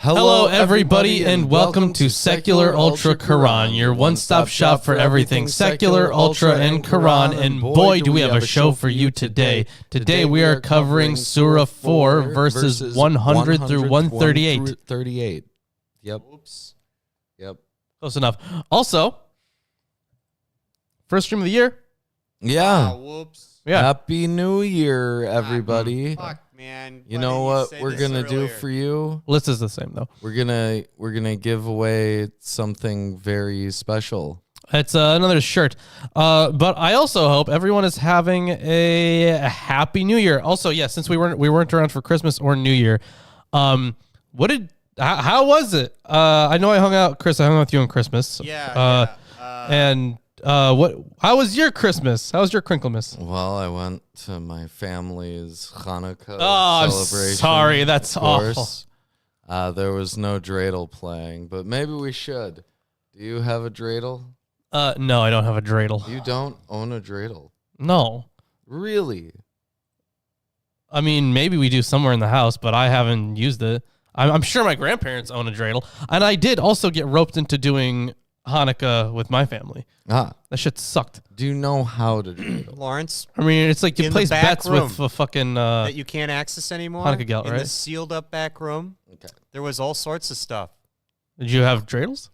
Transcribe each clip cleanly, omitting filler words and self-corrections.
Hello, everybody, and welcome to Secular Ultra Quran, your one-stop shop for everything secular, ultra, and Quran. And boy, do we have a show for you today. Today we are covering Surah 4, verses 100 through 138. 38. Yep. Oops. Yep. Close enough. Also, first stream of the year. Yeah. Whoops. Yeah. Happy New Year, everybody. Fuck, man. You know what we're gonna do for you? List is the same though. We're gonna give away something very special. It's another shirt. But I also hope everyone is having a happy New Year. Also, yeah, since we weren't around for Christmas or New Year, how was it? I know I hung out with you on Christmas. Yeah. And how was your Christmas? How was your Crinklemas? Well, I went to my family's Hanukkah I'm celebration. sorry, that's awful. There was no dreidel playing, but maybe we should. Do you have a dreidel? No, I don't have a dreidel. You don't own a dreidel? No. Really? I mean, maybe we do somewhere in the house, but I haven't used it. I'm sure my grandparents own a dreidel. And I did also get roped into doing Hanukkah with my family. That shit sucked. Do you know how to dreidel? Lawrence. I mean, it's like you place bets with a fucking that you can't access anymore. Hanukkah gelt, in right? the sealed up back room. Okay. There was all sorts of stuff. Did you have dreidels?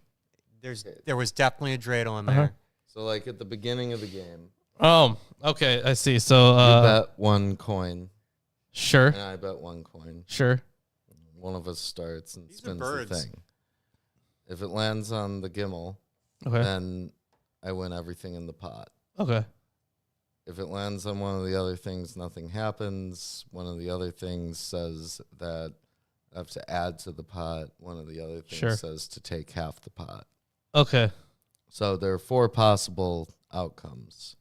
There was definitely a dreidel in there. So, like at the beginning of the game, Oh, okay, I see. So you bet one coin, sure, and I bet one coin. sure. One of us starts and These are spins the birds. thing. If it lands on the Gimel, Okay, then I win everything in the pot. okay. If it lands on one of the other things, nothing happens. One of the other things says that I have to add to the pot. One of the other things Sure. says to take half the pot. Okay. So there are 4 possible outcomes.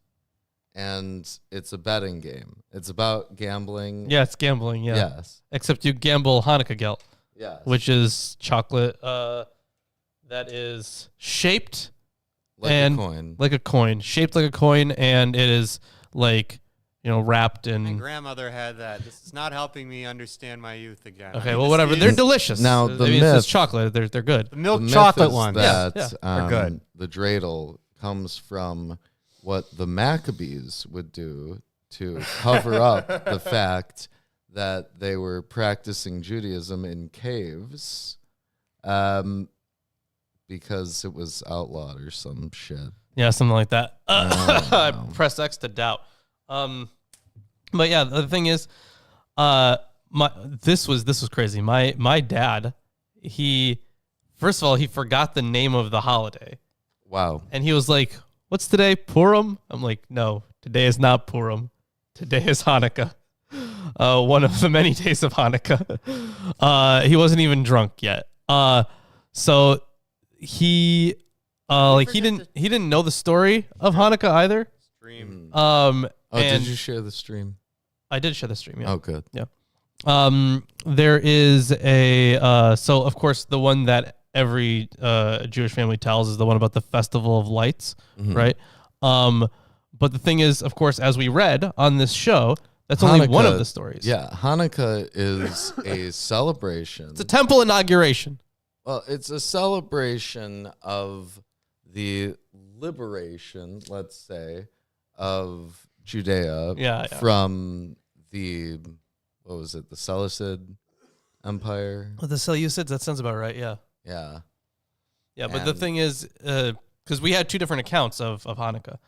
And it's a betting game. It's about gambling. Yeah, it's gambling. Yeah. Yes. Except you gamble Hanukkah gelt, Yes. which is chocolate that is shaped like and a coin. like a coin, shaped like a coin, and it is like, wrapped My in. grandmother had that. This is not helping me understand my youth again. Okay, well, whatever. They're delicious. Now, I the mean, myth- it's chocolate. They're good. the milk The myth chocolate is ones. That, Yeah, they're good. The dreidel comes from what the Maccabees would do to cover up the fact that they were practicing Judaism in caves, because it was outlawed or some shit. Yeah, something like that. I know. pressed X to doubt. But yeah, the thing is, this was crazy. My dad, first of all, he forgot the name of the holiday, Wow. and he was like, "What's today? Purim?" I'm like, "No, today is not Purim. Today is Hanukkah. One of the many days of Hanukkah." He wasn't even drunk yet. So he didn't know the story of Hanukkah either. Stream. And Did you share the stream? I did share the stream. Yeah. Oh, good. There is so of course the one that every Jewish family tells is the one about the Festival of Lights, right? But the thing is, of course, as we read on this show, that's only one of the stories. Yeah, Hanukkah is a celebration. It's a temple inauguration. Well, it's a celebration of the liberation, let's say, of Judea from the, what was it, the Seleucid Empire? The Seleucids, that sounds about right, yeah. Yeah. Yeah, but the thing is, because we had 2 different accounts of Hanukkah.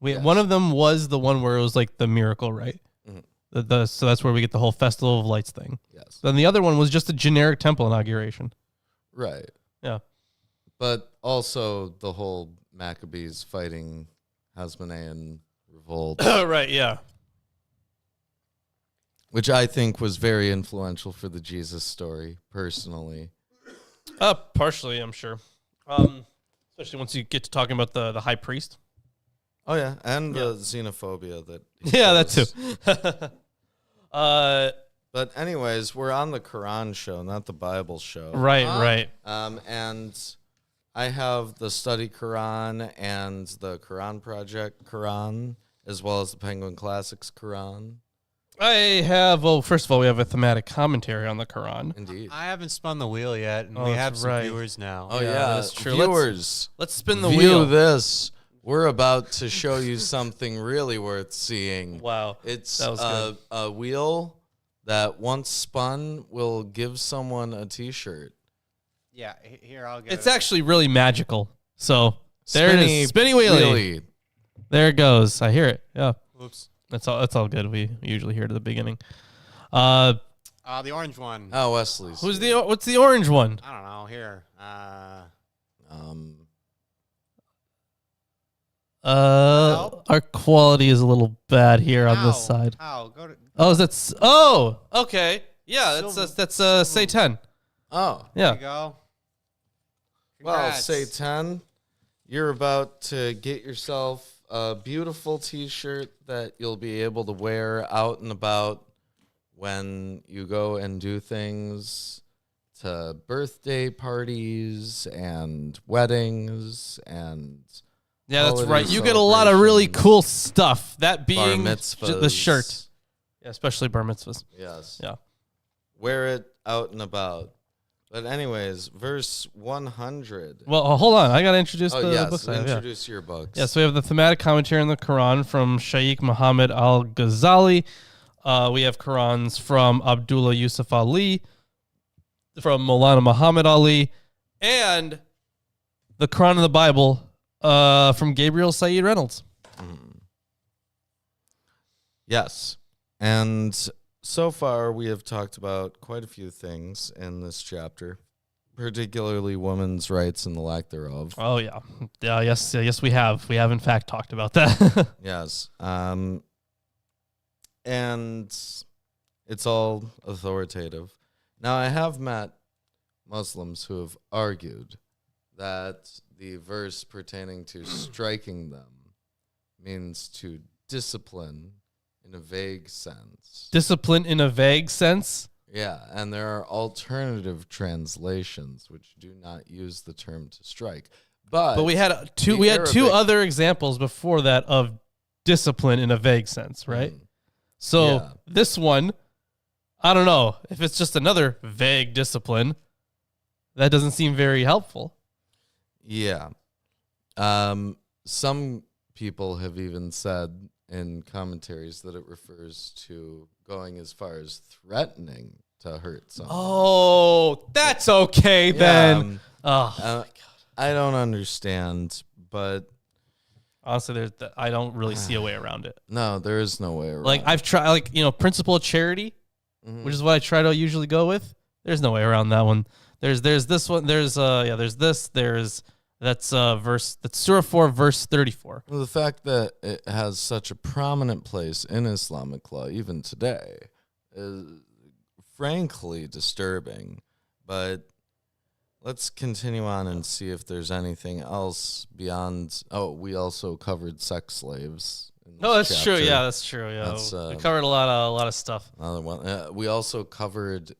Yes. One of them was the one where it was like the miracle, right? Mhm. So that's where we get the whole Festival of Lights thing. Yes. Then the other one was just a generic temple inauguration. Right. Yeah. But also the whole Maccabees fighting Hasmonean revolt, Right, yeah. which I think was very influential for the Jesus story, personally. Partially, I'm sure. Especially once you get to talking about the high priest. Oh, yeah, and the xenophobia that he Yeah, that shows. too. But anyways, we're on the Quran show, not the Bible show. Right. And I have the Study Quran and the Quran Project Quran, as well as the Penguin Classics Quran. I have. Well, first of all, we have a thematic commentary on the Quran. Indeed. I haven't spun the wheel yet, and Oh, we that's have some right. viewers now. Oh, Yeah, yeah. that's true. Viewers, Let's spin the view wheel. this. We're about to show you something really worth seeing. Wow. It's That was good. a wheel that once spun will give someone a T-shirt. Yeah, here I'll get It's it. actually really magical. So there it is. Spinny wheelie. There it goes. I hear it. Yeah. Oops. That's all good. We usually hear it at the beginning. The orange one. Oh, Wesley's. What's the orange one? I don't know. Here. Our quality is a little bad here on this side. How? Go to. Okay. Yeah, that's say 10. Oh. There Yeah. you go. Well, Congrats. say 10. You're about to get yourself a beautiful T-shirt that you'll be able to wear out and about when you go and do things to birthday parties and weddings and Yeah, that's holiday right. You get a lot of really celebrations, cool stuff. That bar being mitzvahs. the shirt. Yeah, especially bar mitzvahs. Yes. Yeah. Wear it out and about. But anyways, verse 100. Well, hold on. I got to introduce Oh, the yes. books. I have, yeah. Introduce your books. Yeah, so we have the thematic commentary on the Quran from Shaykh Muhammad al-Ghazali. We have Qurans from Abdullah Yusuf Ali, from Maulana Muhammad Ali, and the Quran and the Bible from Gabriel Saeed Reynolds. Yes. And so far, we have talked about quite a few things in this chapter, particularly women's rights and the lack thereof. Oh, yeah. Yes, we have. We have, in fact, talked about that. Yes. And it's all authoritative. Now, I have met Muslims who have argued that the verse pertaining to striking them means to discipline in a vague sense. Discipline in a vague sense? Yeah, and there are alternative translations which do not use the term to strike. But we had two Arabic- other examples before that of discipline in a vague sense, right? So Yeah. this one, I don't know. If it's just another vague discipline, that doesn't seem very helpful. Yeah. Some people have even said in commentaries that it refers to going as far as threatening to hurt someone. Oh, that's okay then. Oh, I don't understand, but honestly, I don't really see a way around it. no, there is no way around. Like I've tried, principle of charity, which is what I try to usually go with. There's no way around that one. There's this one. There's that's Surah 4 verse 34. Well, the fact that it has such a prominent place in Islamic law even today is frankly disturbing. But let's continue on and see if there's anything else beyond. Oh, we also covered sex slaves. No, that's true. Yeah, that's true. Yeah, we covered a lot of stuff. Another one. We also covered.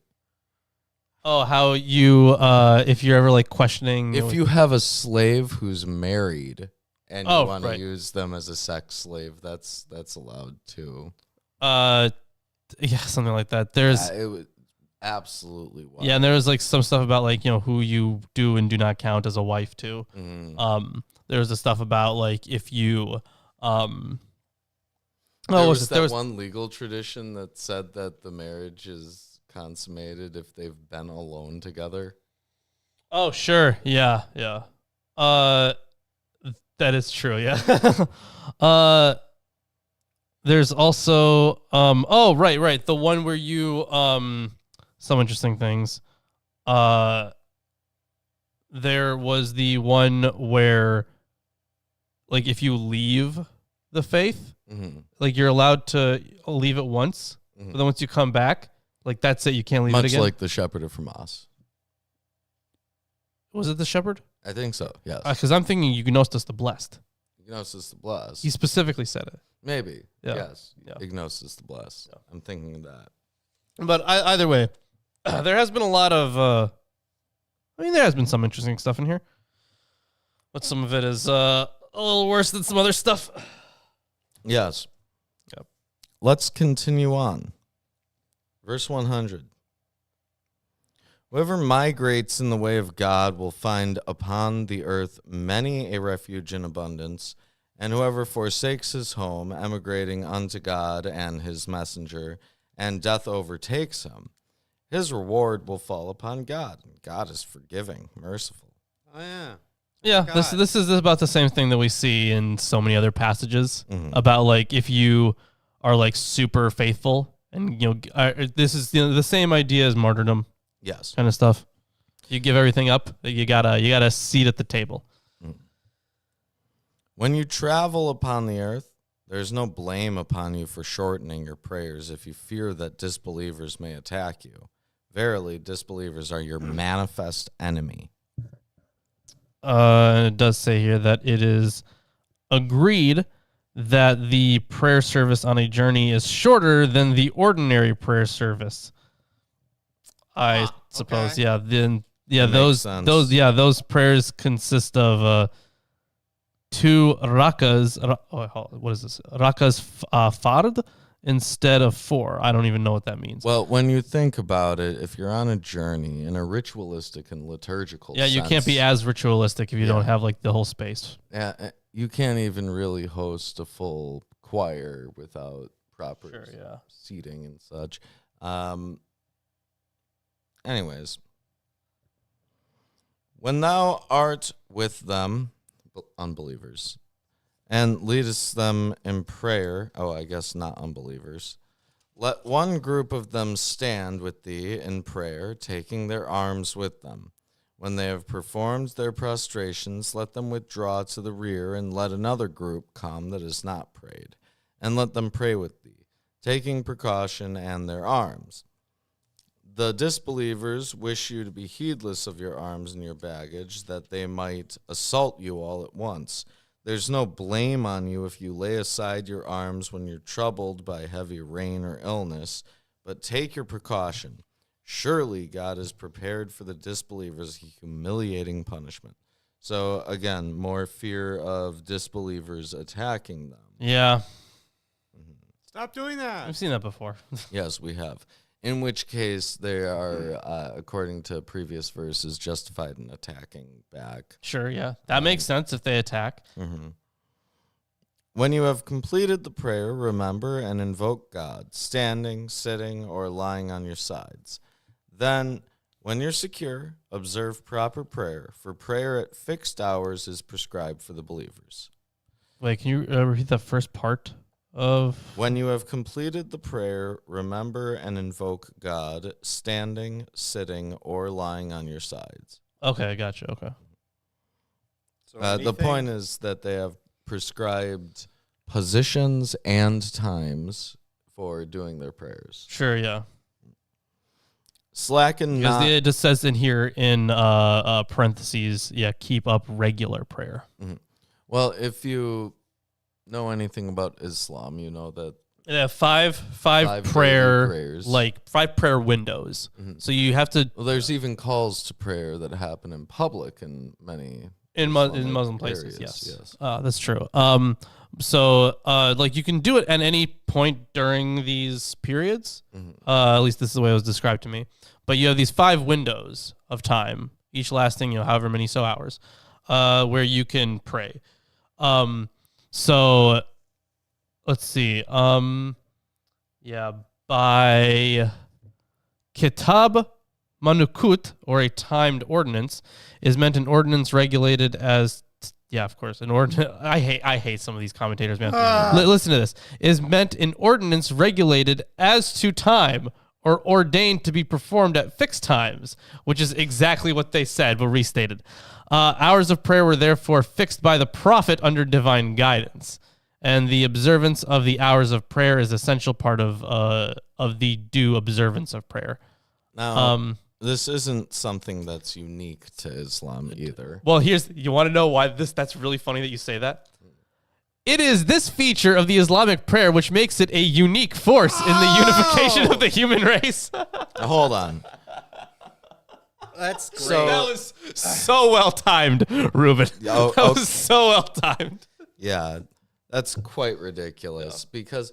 Oh, how you if you're ever like questioning If you have a slave who's married and you want to right. use them as a sex slave, that's allowed too. yeah, something like that. There's It was absolutely wild. yeah, and there was like some stuff about like who you do and do not count as a wife too. There was the stuff about like if you there was one legal tradition that said that the marriage is consummated if they've been alone together. Oh, sure. Yeah. That is true. Yeah. There's also right. The one where you some interesting things. There was the one where like if you leave the faith, like you're allowed to leave it once, but then once you come back, like that's it, you can't leave it again. Much like the shepherd of Hamas. Was it the shepherd? I think so, yes. Because I'm thinking Ignostus the blessed. Ignosis the blessed. He specifically said it. Maybe. Yeah. Yes. Yeah. Ignosis the blessed. Yeah. I'm thinking of that. But either way, there has been a lot of there has been some interesting stuff in here. But some of it is a little worse than some other stuff. Yes. Yep. let's continue on. Verse 100. Whoever migrates in the way of God will find upon the earth many a refuge in abundance, and whoever forsakes his home, emigrating unto God and his messenger, and death overtakes him, his reward will fall upon God. God is forgiving, merciful. Oh, yeah. Yeah, God. this is about the same thing that we see in so many other passages about like if you are like super faithful, and this is the same idea as martyrdom. Yes. Kind of stuff. You give everything up, you got a seat at the table. When you travel upon the earth, there's no blame upon you for shortening your prayers if you fear that disbelievers may attack you. Verily, disbelievers are your manifest enemy. It does say here that it is agreed that the prayer service on a journey is shorter than the ordinary prayer service. I suppose, okay. yeah. Then, yeah, That makes sense. those prayers consist of 2 rakas. What is this? Rakas fard instead of 4. I don't even know what that means. Well, when you think about it, if you're on a journey in a ritualistic and liturgical yeah, you sense, can't be as ritualistic if you Yeah. don't have like the whole space. Yeah, you can't even really host a full choir without proper Sure, yeah. seating and such. Anyways, when thou art with them, unbelievers, and leadest them in prayer, I guess not unbelievers, let one group of them stand with thee in prayer, taking their arms with them. When they have performed their prostrations, let them withdraw to the rear, and let another group come that is not prayed, and let them pray with thee, taking precaution and their arms. The disbelievers wish you to be heedless of your arms and your baggage, that they might assault you all at once. There's no blame on you if you lay aside your arms when you're troubled by heavy rain or illness, but take your precaution. Surely God is prepared for the disbelievers a humiliating punishment. So again, more fear of disbelievers attacking them. Yeah, Stop doing that. I've seen that before. Yes, we have. In which case, they are, according to previous verses, justified in attacking back. Sure, yeah. That makes sense if they attack. Mm-hmm. When you have completed the prayer, remember and invoke God, standing, sitting, or lying on your sides. Then, when you're secure, observe proper prayer, for prayer at fixed hours is prescribed for the believers. Wait, can you repeat the first part of... When you have completed the prayer, remember and invoke God, standing, sitting, or lying on your sides. Okay, I gotcha, okay. So The point is that they have prescribed positions and times for doing their prayers. Sure, yeah. Slacken Because not. it just says in here in parentheses, yeah, keep up regular prayer. Well, if you know anything about Islam, you know that Yeah, five daily prayer prayers. like 5 prayer windows. So you have to Well, there's even calls to prayer that happen in public in many in Islamic Muslim places. areas, Yes, yes. that's true. Like you can do it at any point during these periods. At least this is the way it was described to me. But you have these 5 windows of time, each lasting however many hours, where you can pray. So let's see. By kitab manukut, or a timed ordinance, is meant an ordinance regulated as of course, an ordinance. I hate some of these commentators, man. Listen to this. Is meant an ordinance regulated as to time or ordained to be performed at fixed times, which is exactly what they said, but restated. Hours of prayer were therefore fixed by the prophet under divine guidance, and the observance of the hours of prayer is essential part of the due observance of prayer. Now, this isn't something that's unique to Islam either. Well, you want to know why that's really funny that you say that? It is this feature of the Islamic prayer which makes it a unique force in the unification of the human race. Now, hold on. That's great. So- That was so well timed, Ruben. Oh, That okay. was so well timed. Yeah, that's quite ridiculous because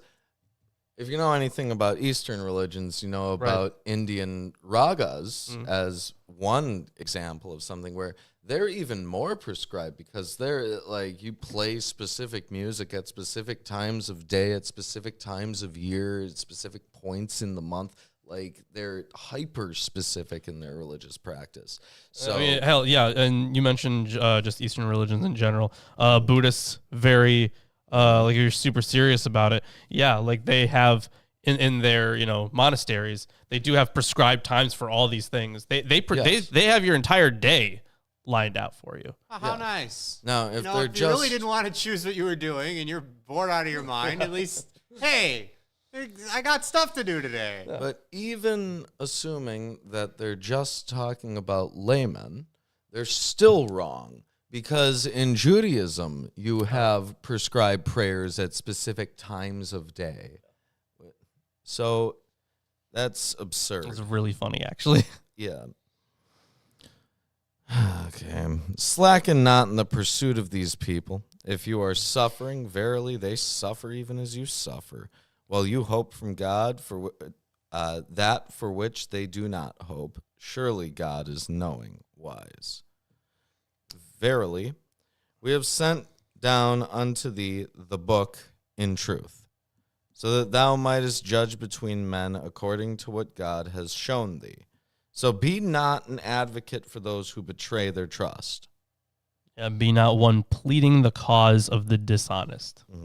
if you know anything about Eastern religions, you know about Indian ragas as one example of something where they're even more prescribed because they're like you play specific music at specific times of day, at specific times of year, at specific points in the month. Like they're hyper specific in their religious practice. So I mean, hell yeah, and you mentioned just Eastern religions in general. Buddhists very like you're super serious about it. Yeah, like they have in their monasteries, they do have prescribed times for all these things. They have your entire day lined out for you. Oh, how nice. Now, if they're if you really didn't want to choose what you were doing and you're bored out of your mind, at least, hey, I got stuff to do today. But even assuming that they're just talking about laymen, they're still wrong because in Judaism, you have prescribed prayers at specific times of day. So that's absurd. It's really funny, actually. Yeah. Okay. Slacken not in the pursuit of these people. If you are suffering, verily they suffer even as you suffer. While you hope from God for that for which they do not hope, surely God is knowing, wise. Verily, we have sent down unto thee the book in truth, so that thou mightest judge between men according to what God has shown thee. So be not an advocate for those who betray their trust. Be not one pleading the cause of the dishonest. Mm-hmm.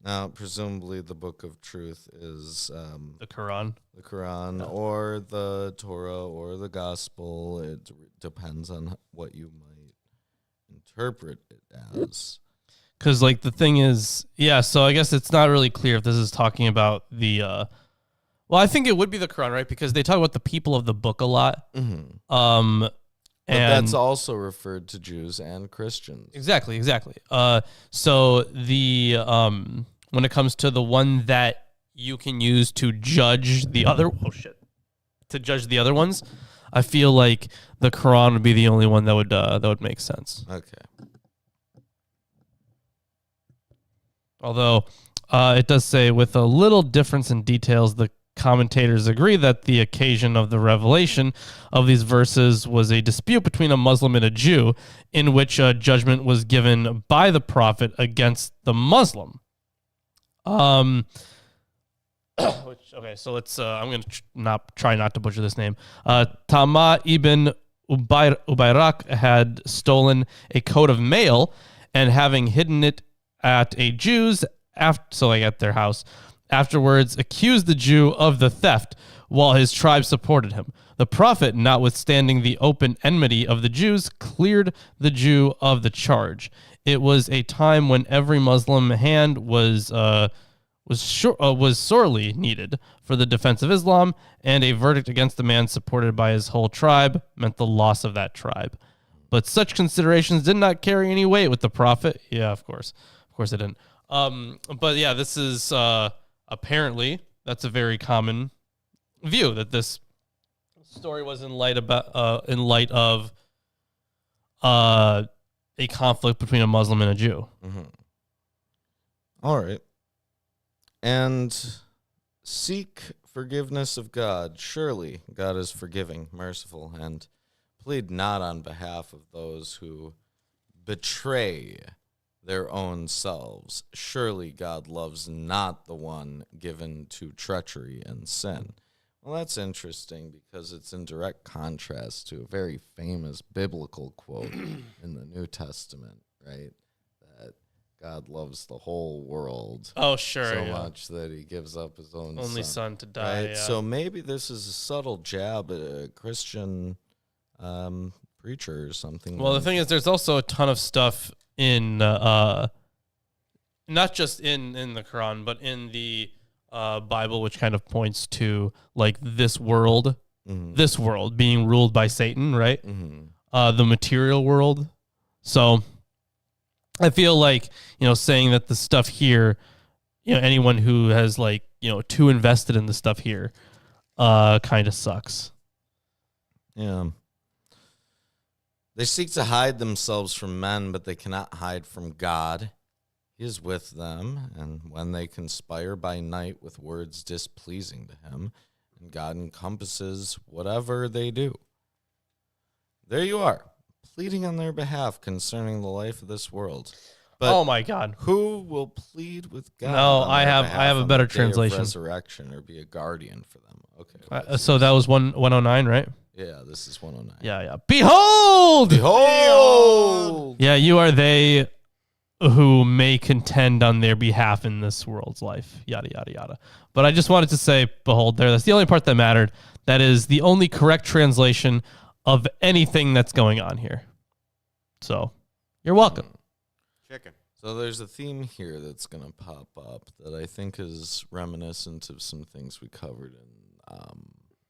Now, presumably, the book of truth is the Quran. The Quran or the Torah or the Gospel. It depends on what you might interpret it as. Because, like, the thing is, yeah, so I guess it's not really clear if this is talking about the, well, I think it would be the Quran, right? Because they talk about the people of the book a lot. Mm-hmm. But And that's also referred to Jews and Christians. Exactly. So the when it comes to the one that you can use to judge the other, to judge the other ones, I feel like the Quran would be the only one that would make sense. Okay. Although it does say, with a little difference in details, the commentators agree that the occasion of the revelation of these verses was a dispute between a Muslim and a Jew, in which a judgment was given by the prophet against the Muslim. So let's. I'm going to try not to butcher this name. Tama ibn Ubayrak had stolen a coat of mail, and having hidden it at a Jew's, at their house, afterwards accused the Jew of the theft while his tribe supported him. The prophet, notwithstanding the open enmity of the Jews, cleared the Jew of the charge. It was a time when every Muslim hand was sorely needed for the defense of Islam, and a verdict against the man supported by his whole tribe meant the loss of that tribe. But such considerations did not carry any weight with the prophet. Yeah, of course it didn't. But yeah, this is apparently that's a very common view, that this story was in light of a conflict between a Muslim and a Jew. Mm-hmm. All right. And seek forgiveness of God. Surely God is forgiving, merciful, and plead not on behalf of those who betray their own selves. Surely God loves not the one given to treachery and sin. Well, that's interesting because it's in direct contrast to a very famous biblical quote in the New Testament, right? That God loves the whole world so much that he gives up his only son to die. Right? Yeah. So maybe this is a subtle jab at a Christian preacher or something. Well, the thing is, there's also a ton of stuff in not just in the Quran, but in the Bible, which kind of points to like this world being ruled by Satan, right? Mm-hmm. The material world. So I feel like, saying that the stuff here, anyone who has like, too invested in the stuff here, kind of sucks. Yeah. They seek to hide themselves from men, but they cannot hide from God. He is with them, and when they conspire by night with words displeasing to him, and God encompasses whatever they do. There you are, pleading on their behalf concerning the life of this world. But oh my God. who will plead with God? No, on I their have behalf a on better the day of translation. Resurrection, or be a guardian for them. Okay. So that was 109, right? Yeah, this is 109. Yeah. Behold! Behold! Yeah, you are they who may contend on their behalf in this world's life. Yada, yada, yada. But I just wanted to say, behold there. That's the only part that mattered. That is the only correct translation of anything that's going on here. So, you're welcome. Chicken. So there's a theme here that's going to pop up that I think is reminiscent of some things we covered in,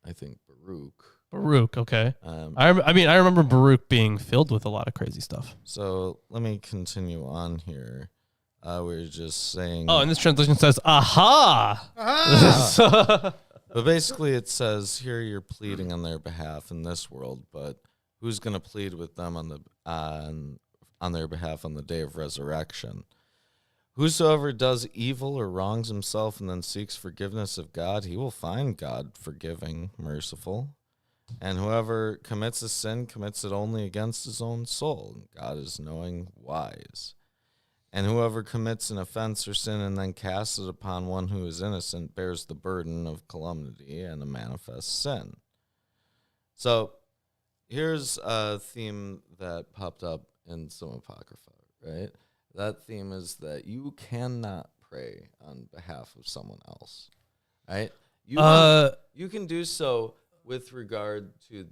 I think, Baruch. Baruch, okay. Um, I remember Baruch being filled with a lot of crazy stuff. So let me continue on here. We're just saying. Oh, and this translation says, aha! But basically it says here you're pleading on their behalf in this world, but who's going to plead with them on their behalf on the day of resurrection? Whosoever does evil or wrongs himself and then seeks forgiveness of God, he will find God forgiving, merciful. And whoever commits a sin commits it only against his own soul. God is knowing, wise. And whoever commits an offense or sin and then casts it upon one who is innocent bears the burden of calumny and a manifest sin. So here's a theme that popped up in some Apocrypha, right? That theme is that you cannot pray on behalf of someone else, right? You can do so with regard to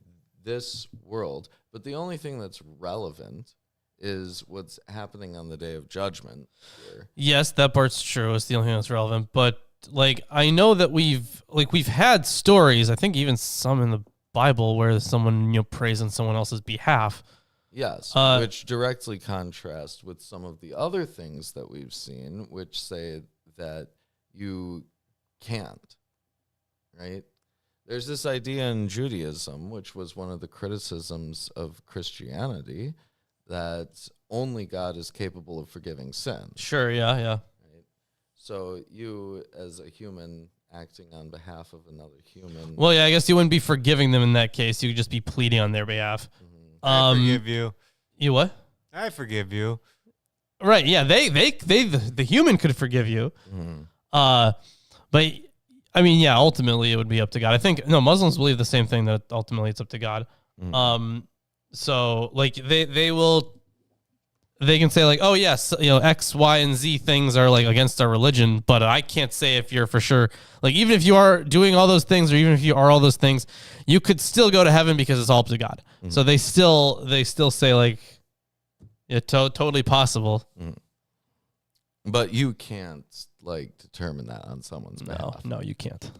this world, but the only thing that's relevant is what's happening on the day of judgment here. Yes, that part's true. It's the only thing that's relevant. But like, I know that we've had stories, I think even some in the Bible, where someone, prays on someone else's behalf. Yes, which directly contrast with some of the other things that we've seen, which say that you can't, right? There's this idea in Judaism, which was one of the criticisms of Christianity, that only God is capable of forgiving sin. Sure, yeah. Right? So you, as a human, acting on behalf of another human. Well, yeah, I guess you wouldn't be forgiving them in that case. You would just be pleading on their behalf. I forgive you. You what? I forgive you. Right, yeah, the human could forgive you. Mm-hmm. But I mean, yeah, ultimately it would be up to God. I think Muslims believe the same thing, that ultimately it's up to God. Mm-hmm. So like they can say like, oh yes, X, Y, and Z things are like against our religion, but I can't say if you're for sure, like, even if you are doing all those things, or even if you are all those things, you could still go to heaven because it's all up to God. Mm-hmm. So they still say like, yeah, totally possible. Mm-hmm. But you can't like determine that on someone's behalf. No, you can't.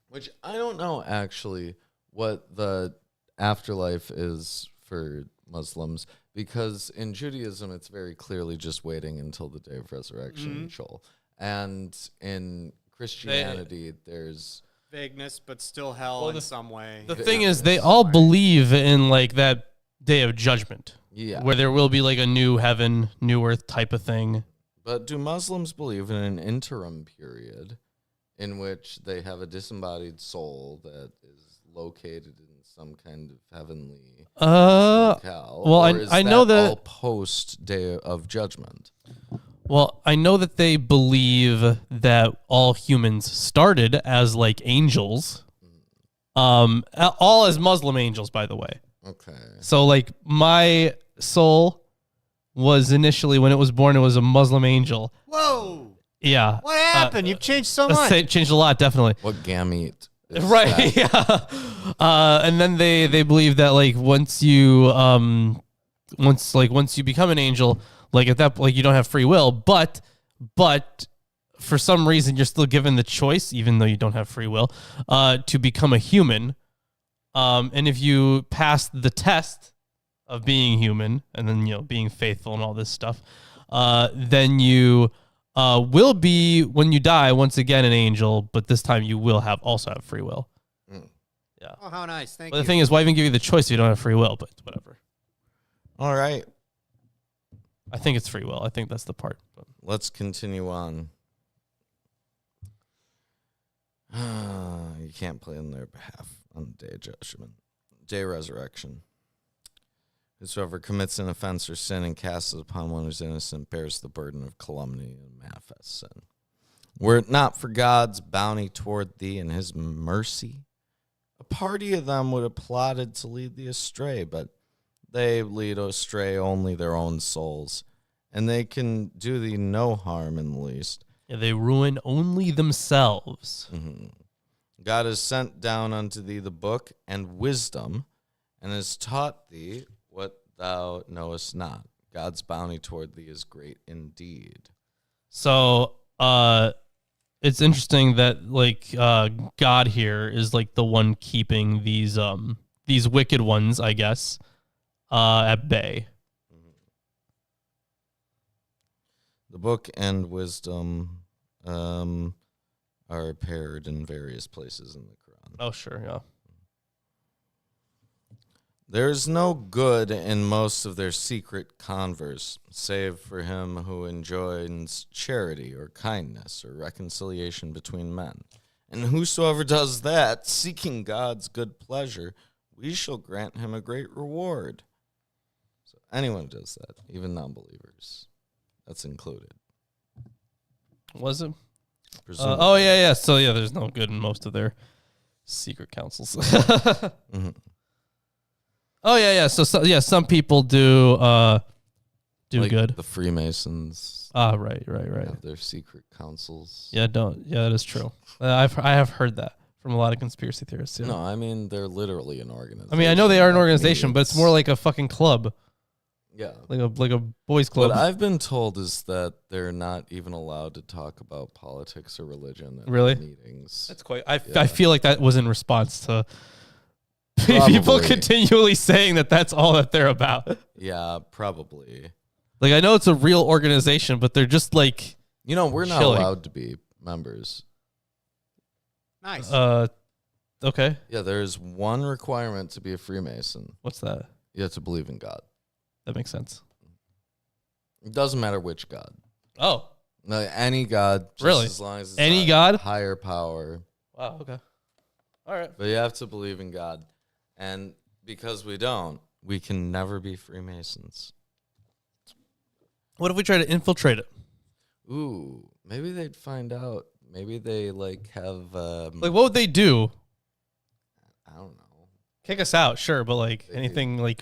Which I don't know actually what the afterlife is for Muslims, because in Judaism it's very clearly just waiting until the day of resurrection, Joel. And in Christianity there's vagueness, but still hell in some way. The thing is, they all believe in like that day of judgment, where there will be like a new heaven, new earth type of thing. But do Muslims believe in an interim period in which they have a disembodied soul that is located in some kind of heavenly locale? Well, or I know that all post day of judgment. Well, I know that they believe that all humans started as like angels, all as Muslim angels, by the way. Okay. So like my soul was initially, when it was born, it was a Muslim angel. Whoa! Yeah. What happened? You've changed so much. It changed a lot, definitely. What gamete? Right. Yeah. And then they believe that like once you become an angel, like at that, like you don't have free will, but for some reason you're still given the choice, even though you don't have free will, to become a human. And if you pass the test of being human, and then being faithful and all this stuff, then you will be, when you die, once again an angel, but this time you will also have free will. Yeah. Oh, how nice! Thank But you. the thing is, why even give you the choice if you don't have free will? But whatever. All right. I think it's free will. I think that's the part. But. Let's continue on. You can't play on their behalf on the day of judgment. Day of resurrection. Whosoever commits an offense or sin and casts it upon one who's innocent bears the burden of calumny and manifest sin. Were it not for God's bounty toward thee and his mercy, a party of them would have plotted to lead thee astray, but they lead astray only their own souls, and they can do thee no harm in the least. Yeah, they ruin only themselves. Mm-hmm. God has sent down unto thee the book and wisdom, and has taught thee what thou knowest not. God's bounty toward thee is great indeed. So, it's interesting that like God here is like the one keeping these wicked ones, I guess, at bay. The book and wisdom are paired in various places in the Quran. Oh, sure, yeah. There is no good in most of their secret converse, save for him who enjoins charity or kindness or reconciliation between men. And whosoever does that, seeking God's good pleasure, we shall grant him a great reward. So anyone who does that, even non-believers, that's included. Was it? Presumably. Oh, yeah. So, yeah, there's no good in most of their secret councils. Mm-hmm. Oh, yeah. So, some people do Like good. the Freemasons Right. have their secret councils. Yeah, that is true. I have heard that from a lot of conspiracy theorists. Yeah. No, I mean, they're literally an organization. I mean, I know they are an That organization, but it's more like a fucking club, Yeah. like a boys club. What I've been told is that they're not even allowed to talk about politics or religion at Really? meetings. That's quite. Yeah. I feel like that was in response to people Probably. continually saying that that's all that they're about. Yeah, probably. Like, I know it's a real organization, but they're just like You know, we're not Chilling. allowed to be members. Nice. okay. Yeah, there's one requirement to be a Freemason. What's that? You have to believe in God. That makes sense. It doesn't matter which God. Oh, No, any God. Just Really? As long as it's Any a God? higher power. wow. Okay. All right. But you have to believe in God. And because we don't, we can never be Freemasons. What if we try to infiltrate it? Ooh, maybe they'd find out. Maybe they like have Like, what would they do? I don't know. Kick us out, sure, but like They do. anything like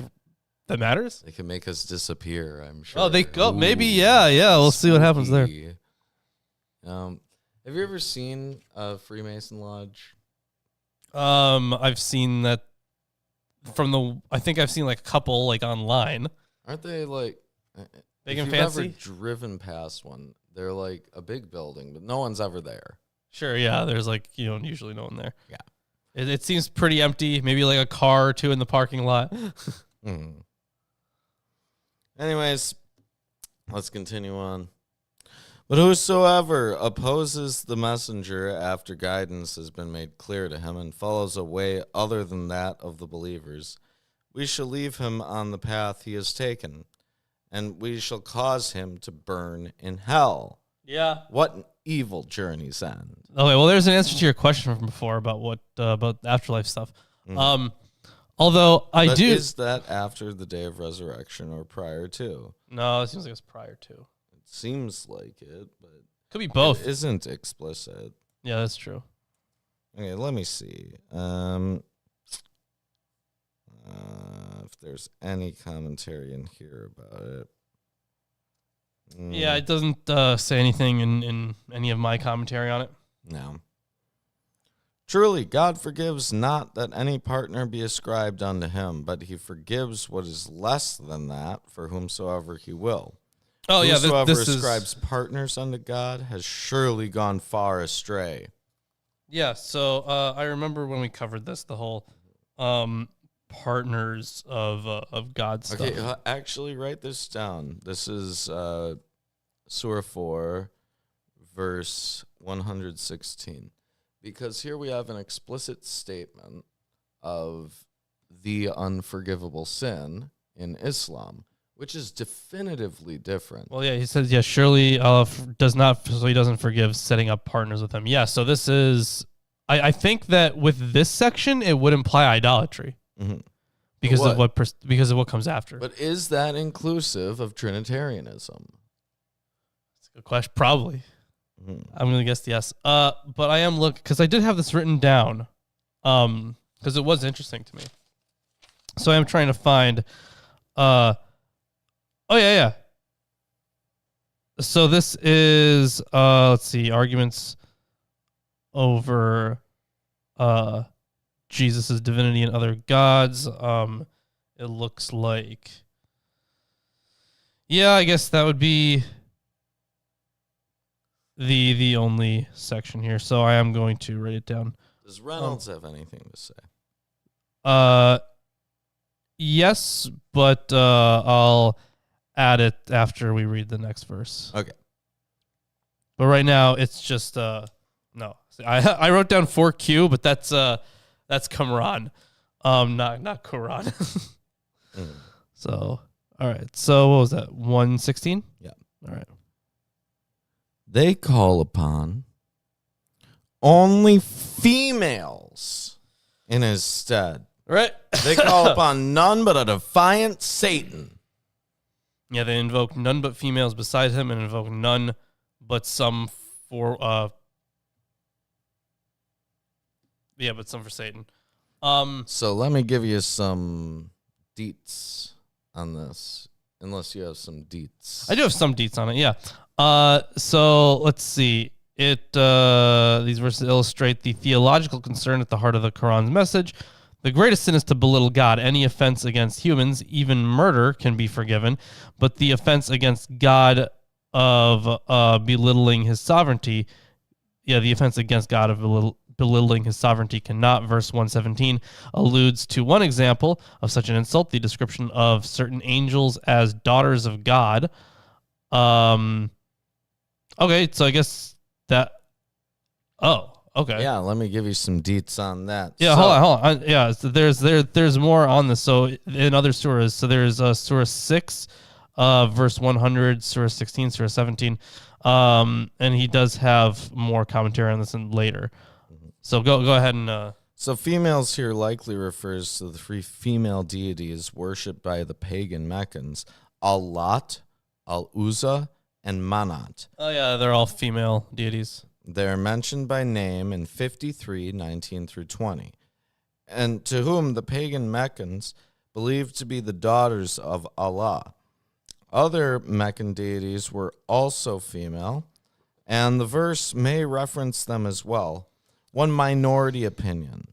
that matters? They can make us disappear, I'm sure. Oh, they go. Maybe, yeah. We'll see what happens there. spooky. Have you ever seen a Freemason lodge? I've seen that I think I've seen like a couple like online. Aren't they like Big if and you've ever fancy? driven past one, they're like a big building, but no one's ever there. Sure, yeah. There's like usually no one there. Yeah. It seems pretty empty. Maybe like a car or two in the parking lot. Mhm. Anyways, let's continue on. But whosoever opposes the messenger after guidance has been made clear to him and follows a way other than that of the believers, we shall leave him on the path he has taken, and we shall cause him to burn in hell. Yeah. What an evil journey's end. Okay, well, there's an answer to your question from before about what about afterlife stuff. Mhm. Although I But do. is that after the day of resurrection or prior to? No, it seems like it's prior to. It seems like it, but Could be both. it isn't explicit. Yeah, that's true. Okay, let me see. If there's any commentary in here about it. Yeah, it doesn't say anything in any of my commentary on it. No. Truly, God forgives not that any partner be ascribed unto him, but he forgives what is less than that for whomsoever he will. Oh, yeah, Whosoever this ascribes is... partners unto God has surely gone far astray. Yeah, so I remember when we covered this, the whole partners of God stuff. Okay, actually write this down. This is Surah 4, verse 116. Because here we have an explicit statement of the unforgivable sin in Islam, which is definitively different. Well, yeah, he says, yeah, surely does not, so he doesn't forgive setting up partners with him. Yeah, so this is, I think that with this section, it would imply idolatry because of what comes after. But is that inclusive of Trinitarianism? That's a good question. Probably. I'm going to guess yes. But I am looking, because I did have this written down, because it was interesting to me. So I am trying to find, oh, yeah. So this is, let's see, arguments over Jesus' divinity and other gods. It looks like, yeah, I guess that would be the only section here. So I am going to write it down. Does Reynolds have anything to say? Yes, but I'll add it after we read the next verse. Okay. But right now it's just no. I wrote down 4Q, but that's Qumran. Not Quran. So, all right. So what was that? 116? Yeah. All right. They call upon only females in his stead. Right. They call upon none but a defiant Satan. Yeah, they invoke none but females beside him and invoke none but some for but some for Satan. So let me give you some deets on this, unless you have some deets. I do have some deets on it, yeah. So let's see. These verses illustrate the theological concern at the heart of the Quran's message. The greatest sin is to belittle God. Any offense against humans, even murder, can be forgiven, but the offense against God of belittling his sovereignty, the offense against God of belittling his sovereignty cannot. Verse 117 alludes to one example of such an insult, the description of certain angels as daughters of God. Okay, so I guess that... Oh, okay. Yeah, let me give you some deets on that. Yeah, hold on. Yeah, so there's more on this. So in other surahs, so there's Surah 6, verse 100, Surah 16, Surah 17, and he does have more commentary on this later. So go ahead and... So females here likely refers to the three female deities worshipped by the pagan Meccans, Al-Lat, Al-Uzza, and Manat. Oh, yeah, they're all female deities. They are mentioned by name in 53:19 through 20, and to whom the pagan Meccans believed to be the daughters of Allah. Other Meccan deities were also female, and the verse may reference them as well. One minority opinion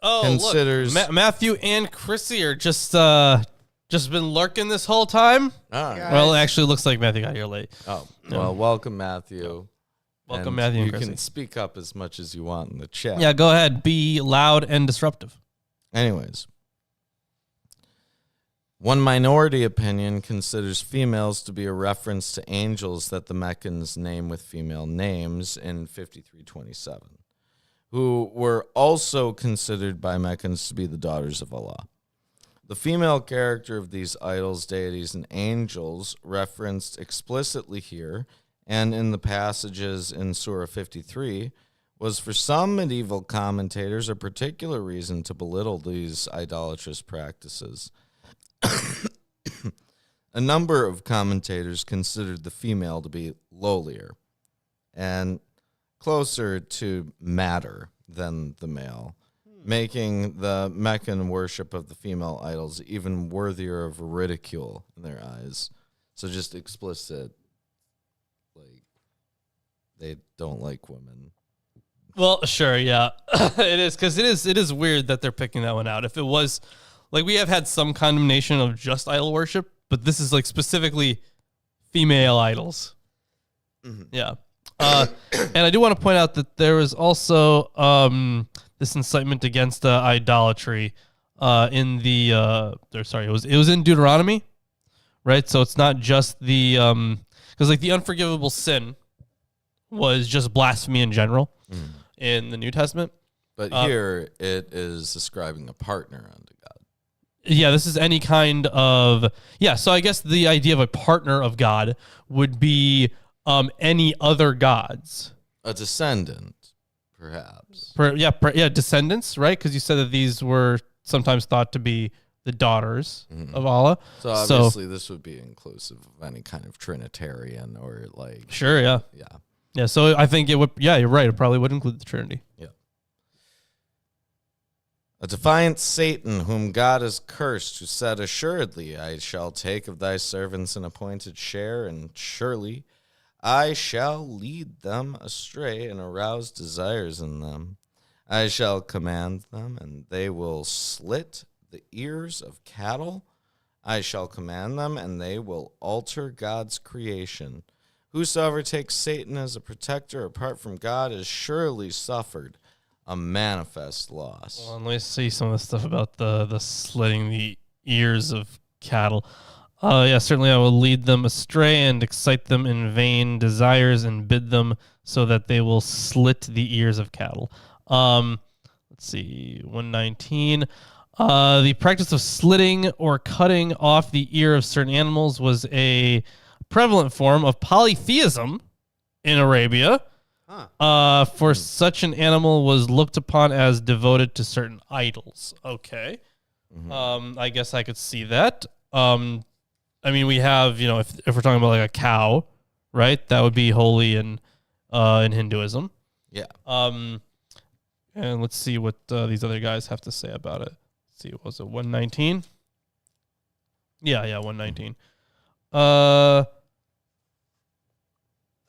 considers... Look, Matthew and Chrissy are just been lurking this whole time. Well, it actually looks like Matthew got here late. Oh, well, welcome, Matthew. Welcome, And Matthew and you Chrissy. can speak up as much as you want in the chat. Yeah, go ahead. Be loud and disruptive. Anyways, one minority opinion considers females to be a reference to angels that the Meccans name with female names in 53:27, who were also considered by Meccans to be the daughters of Allah. The female character of these idols, deities, and angels referenced explicitly here and in the passages in Surah 53 was for some medieval commentators a particular reason to belittle these idolatrous practices. A number of commentators considered the female to be lowlier and closer to matter than the male, making the Meccan worship of the female idols even worthier of ridicule in their eyes. So just explicit, like, they don't like women. Well, sure, yeah. It is, because it is weird that they're picking that one out. If it was, like, we have had some condemnation of just idol worship, but this is, like, specifically female idols. Mm-hmm. Yeah. And I do want to point out that there was also this incitement against idolatry in the it was in Deuteronomy, right? So it's not just the because like the unforgivable sin was just blasphemy in general in the New Testament, but here it is ascribing a partner unto God. Yeah, this is any kind of So I guess the idea of a partner of God would be any other gods. A descendant, perhaps. Descendants, right? Because you said that these were sometimes thought to be the daughters of Allah. So obviously this would be inclusive of any kind of Trinitarian or like. Sure, yeah. Yeah. Yeah, so I think it would, you're right. It probably would include the Trinity. Yeah. A defiant Satan, whom God has cursed, who said, assuredly, I shall take of thy servants an appointed share, and surely I shall lead them astray and arouse desires in them. I shall command them, and they will slit the ears of cattle. I shall command them, and they will alter God's creation. Whosoever takes Satan as a protector apart from God has surely suffered a manifest loss. Well, and let me see some of the stuff about the slitting the ears of cattle. Certainly I will lead them astray and excite them in vain desires and bid them so that they will slit the ears of cattle. Let's see, 119. The practice of slitting or cutting off the ear of certain animals was a prevalent form of polytheism in Arabia. For such an animal was looked upon as devoted to certain idols. Okay. I guess I could see that. I mean, we have, if we're talking about like a cow, right? That would be holy in Hinduism. Yeah. And let's see what these other guys have to say about it. Let's see, was it 119? Yeah, 119.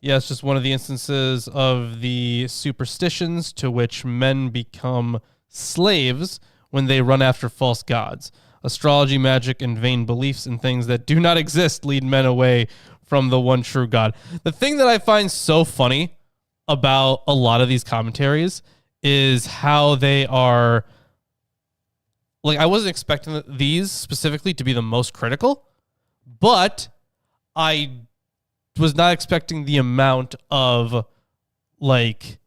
It's just one of the instances of the superstitions to which men become slaves when they run after false gods. Astrology, magic, and vain beliefs in things that do not exist lead men away from the one true God. The thing that I find so funny about a lot of these commentaries is how they are, like, I wasn't expecting these specifically to be the most critical, but I was not expecting the amount of, like,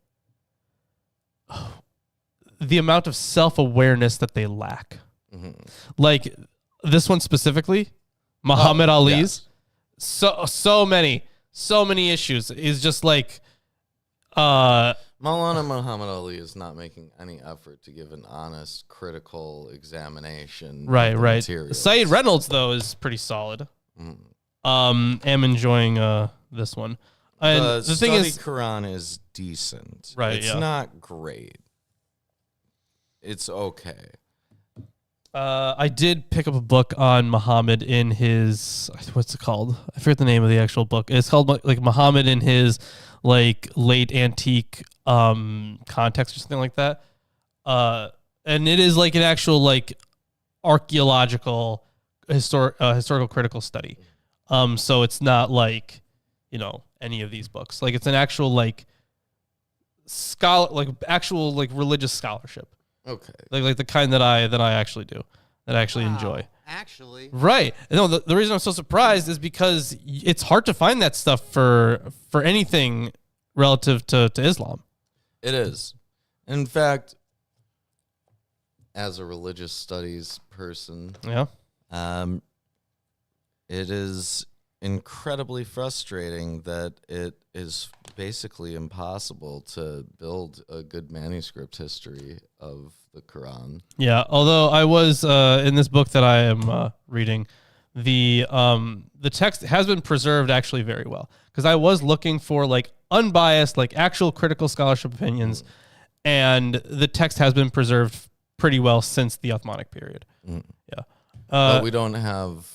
the amount of self-awareness that they lack. Like this one specifically, Muhammad Ali's, so many issues. Is just like Maulana Muhammad Ali is not making any effort to give an honest, critical examination. Right. Materials. Saeed Reynolds though is pretty solid. Am enjoying this one. And the thing is, Quran is decent. Right. It's not great. It's okay. I did pick up a book on Muhammad in his, what's it called? I forget the name of the actual book. It's called like Muhammad in his like late antique context or something like that. And it is like an actual like archaeological historical critical study. So it's not like, any of these books. Like it's an actual like actual like religious scholarship. Okay. Like the kind that I actually do, that I actually enjoy. Actually. Right. No, the reason I'm so surprised is because it's hard to find that stuff for anything relative to Islam. It is. In fact, as a religious studies person, it is incredibly frustrating that it is basically impossible to build a good manuscript history of the Quran. Yeah, although I was in this book that I am reading, the text has been preserved actually very well, because I was looking for like unbiased, like actual critical scholarship opinions, and the text has been preserved pretty well since the Uthmanic period. Yeah, but we don't have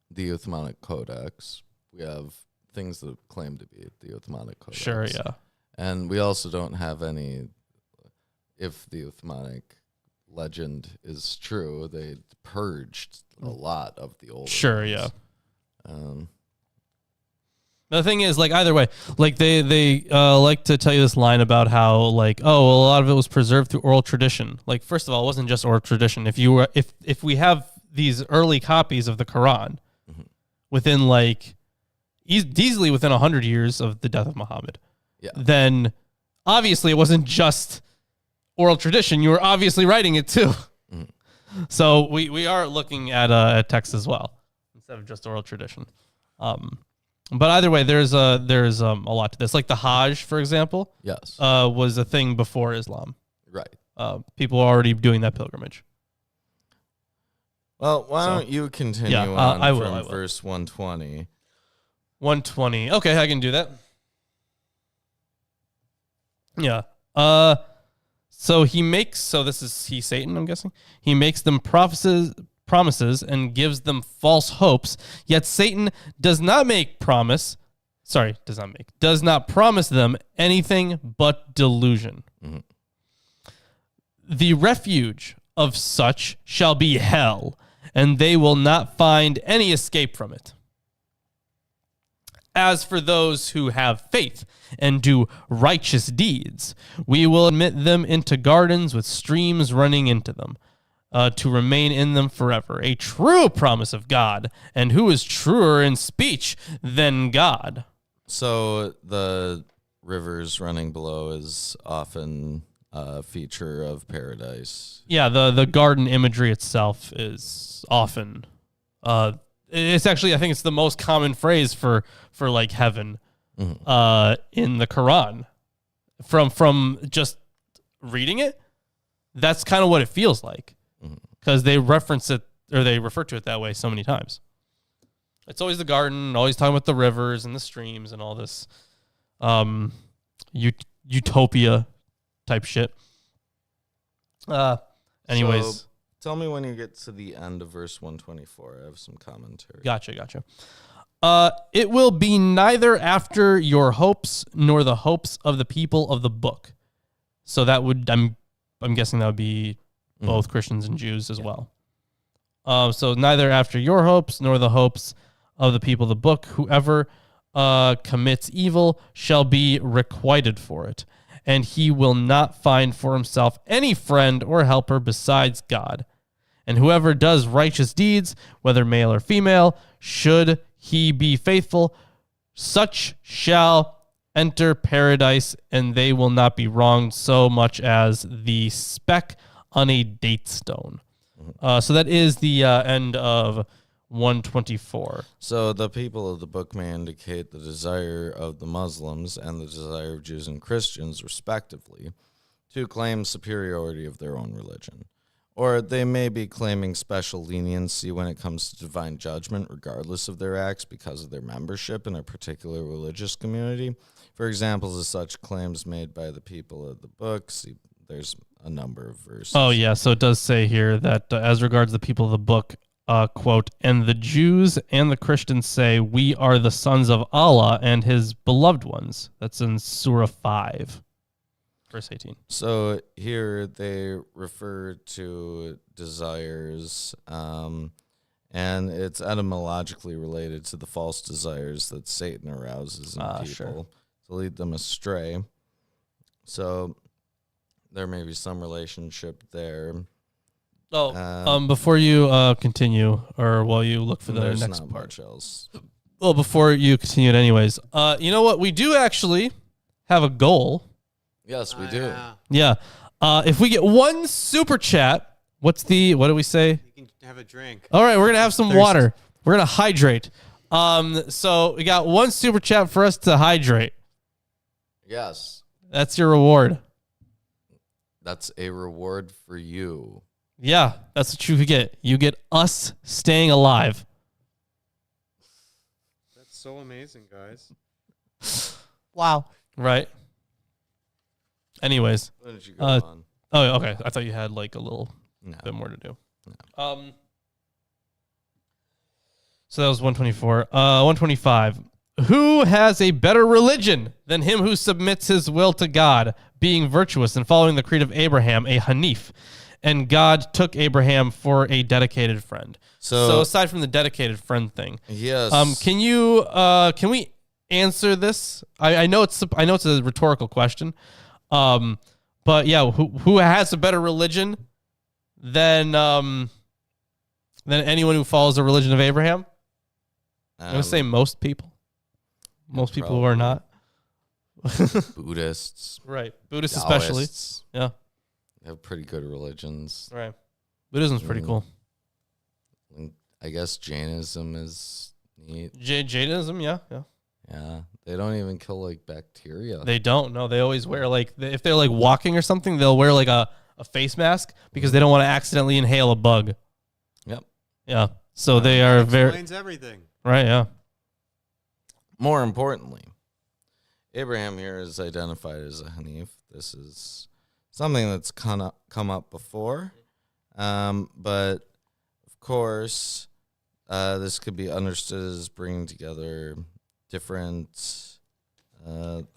the Uthmanic Codex. We have things that claim to be the Uthmanic Codex. Sure, yeah. And we also don't have any, if the Uthmanic legend is true, they purged a lot of the old. Sure, ones. yeah. The thing is, like, either way, like they like to tell you this line about how, like, oh, well, a lot of it was preserved through oral tradition. Like, first of all, it wasn't just oral tradition. If we have these early copies of the Quran within like easily within 100 years of the death of Muhammad, then obviously it wasn't just oral tradition. You were obviously writing it too. So we are looking at a text as well instead of just oral tradition. But either way, there's a lot to this. Like the Hajj, for example, Yes. was a thing before Islam. Right. People were already doing that pilgrimage. Well, why don't you continue Yeah, on I from will. verse 120? 120. Okay, I can do that. Yeah. So this is Satan, I'm guessing. He makes them promises and gives them false hopes. Yet Satan does not promise them anything but delusion. Mm-hmm. The refuge of such shall be hell, and they will not find any escape from it. As for those who have faith and do righteous deeds, we will admit them into gardens with streams running into them, to remain in them forever. A true promise of God, and who is truer in speech than God? So the rivers running below is often a feature of paradise. Yeah, the garden imagery itself is often... it's actually, I think it's the most common phrase for like heaven in the Quran. From just reading it, that's kind of what it feels like, because they reference it, or they refer to it that way so many times. It's always the garden, always talking about the rivers and the streams and all this utopia type shit. Anyways. So, tell me when you get to the end of verse 124. I have some commentary. Gotcha. It will be neither after your hopes nor the hopes of the people of the book. So that would, I'm guessing that would be both Christians and Jews as well. So neither after your hopes nor the hopes of the people of the book. Whoever commits evil shall be requited for it, and he will not find for himself any friend or helper besides God. And whoever does righteous deeds, whether male or female, should he be faithful, such shall enter paradise, and they will not be wronged so much as the speck on a date stone. So that is the end of 124. So the people of the book may indicate the desire of the Muslims and the desire of Jews and Christians, respectively, to claim superiority of their own religion. Or they may be claiming special leniency when it comes to divine judgment, regardless of their acts, because of their membership in a particular religious community. For examples of such claims made by the people of the book, there's a number of verses. Oh, yeah. So it does say here that as regards the people of the book, quote, and the Jews and the Christians say, we are the sons of Allah and his beloved ones. That's in Surah 5. Verse 18. So here they refer to desires, and it's etymologically related to the false desires that Satan arouses in people to lead them astray. So there may be some relationship there. Oh, before you continue, or while you look for the there's next not part. Much else. Well, before you continue it anyways, you know what? We do actually have a goal. Yes, we do. Yeah. If we get one super chat, what do we say? You can have a drink. All right, we're gonna have some water. We're gonna hydrate. So we got one super chat for us to hydrate. Yes. That's your reward. That's a reward for you. Yeah, that's what you get. You get us staying alive. That's so amazing, guys. Wow. Right. Anyways. Why don't you go on? Oh, okay. I thought you had like a little bit more to do. No. So that was 124. 125. Who has a better religion than him who submits his will to God, being virtuous and following the creed of Abraham, a Hanif? And God took Abraham for a dedicated friend. So aside from the dedicated friend thing, yes. Can we answer this? I know it's a rhetorical question. But yeah, who has a better religion than anyone who follows the religion of Abraham? I'm gonna say most people. Most people who are not. Buddhists. Right. Buddhists especially. Taoists Yeah. have pretty good religions. Right. Buddhism's pretty cool. I guess Jainism is neat. Jainism, yeah. Yeah, they don't even kill like bacteria. They don't. No, they always wear like if they're like walking or something, they'll wear like a face mask because they don't want to accidentally inhale a bug. Yep. Yeah. So they are very explains everything. right. Yeah. More importantly, Abraham here is identified as a Hanif. This is something that's come up before, but of course, this could be understood as bringing together different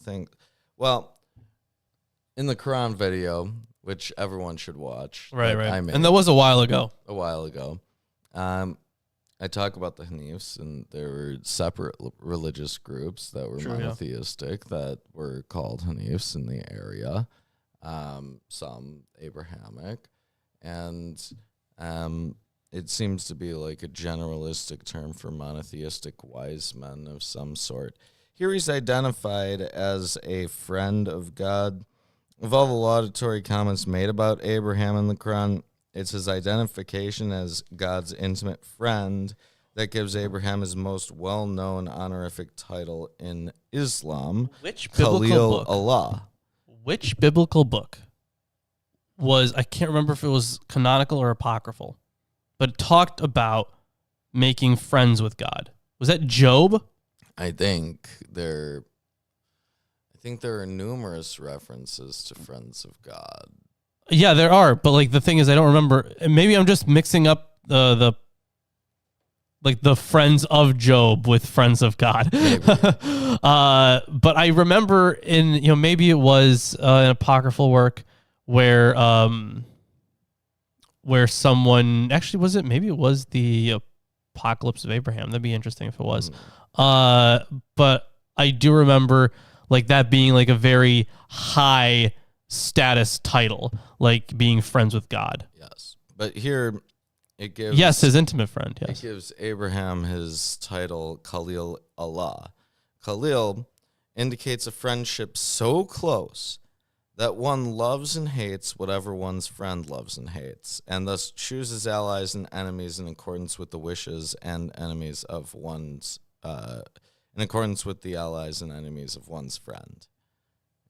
things. Well, in the Quran video, which everyone should watch, Right. I made And that was a while ago. I talk about the Hanifs, and there were separate religious groups that were monotheistic that were called Hanifs in the area, some Abrahamic, and it seems to be like a generalistic term for monotheistic wise men of some sort. Here he's identified as a friend of God. Of all the laudatory comments made about Abraham in the Quran, it's his identification as God's intimate friend that gives Abraham his most well-known honorific title in Islam, Which biblical Khalil book? Allah. Which biblical book was, I can't remember if it was canonical or apocryphal, but it talked about making friends with God. Was that Job? I think there are numerous references to friends of God. Yeah, there are, but like the thing is, I don't remember. Maybe I'm just mixing up the friends of Job with friends of God. But I remember maybe it was an apocryphal work where someone actually maybe it was the Apocalypse of Abraham. That'd be interesting if it was. But I do remember like that being like a very high status title, like being friends with God. Yes. But here it gives... Yes, his intimate friend, yes. It gives Abraham his title, Khalil Allah. Khalil indicates a friendship so close that one loves and hates whatever one's friend loves and hates, and thus chooses allies and enemies in accordance with the wishes and enemies of one's... in accordance with the allies and enemies of one's friend.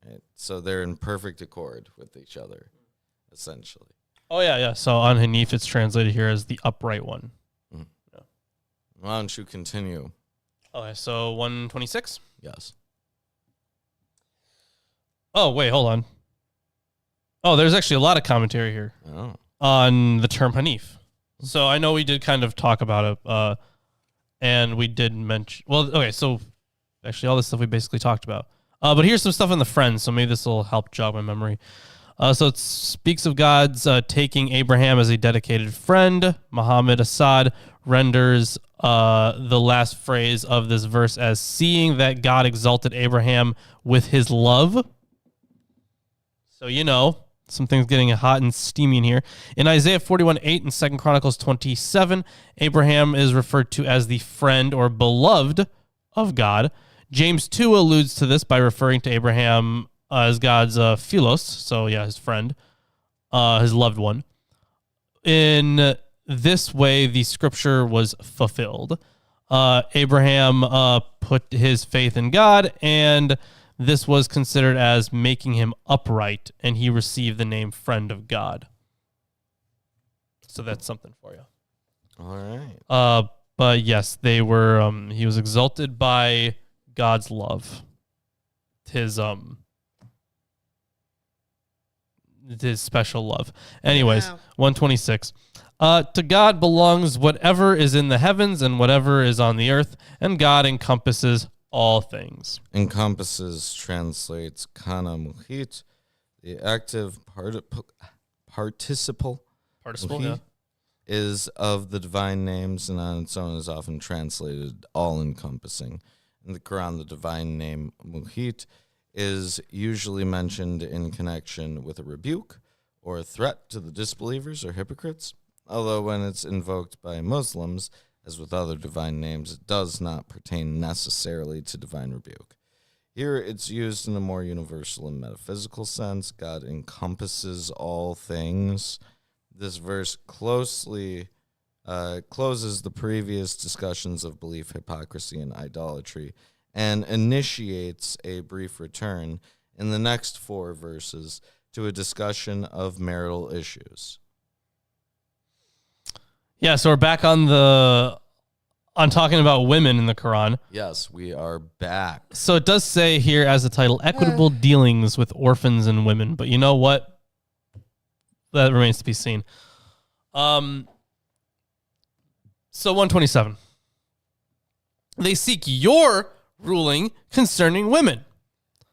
Right? So they're in perfect accord with each other, essentially. Oh, yeah. So on Hanif, it's translated here as the upright one. Mm. Yeah. Why don't you continue? Okay, so 126? Yes. Oh, wait, hold on. Oh, there's actually a lot of commentary here on the term Hanif. So I know we did kind of talk about it, and we did mention... Well, okay, so actually all this stuff we basically talked about. But here's some stuff in the Friends, so maybe this will help jog my memory. So it speaks of God's taking Abraham as a dedicated friend. Muhammad Assad renders the last phrase of this verse as seeing that God exalted Abraham with his love. So, some things getting hot and steamy in here. In Isaiah 41:8 and 2 Chronicles 27, Abraham is referred to as the friend or beloved of God. James 2 alludes to this by referring to Abraham as God's philos, so his friend, his loved one. In this way, the scripture was fulfilled. Abraham put his faith in God, and this was considered as making him upright, and he received the name friend of God. So that's something for you. All right. But yes, they were. He was exalted by God's love. His special love. Anyways, 126. To God belongs whatever is in the heavens and whatever is on the earth, and God encompasses all things. Encompasses translates kana muhit, the active participle Participle, is of the divine names, and on its own is often translated all-encompassing. In the Quran, the divine name muhit is usually mentioned in connection with a rebuke or a threat to the disbelievers or hypocrites, although when it's invoked by Muslims, as with other divine names, it does not pertain necessarily to divine rebuke. Here it's used in a more universal and metaphysical sense. God encompasses all things. this verse closely closes the previous discussions of belief, hypocrisy, and idolatry, and initiates a brief return in the next 4 verses to a discussion of marital issues. Yeah, so we're back on talking about women in the Quran. Yes, we are back. So it does say here as the title, equitable dealings with orphans and women. But you know what? That remains to be seen. So 127. They seek your ruling concerning women.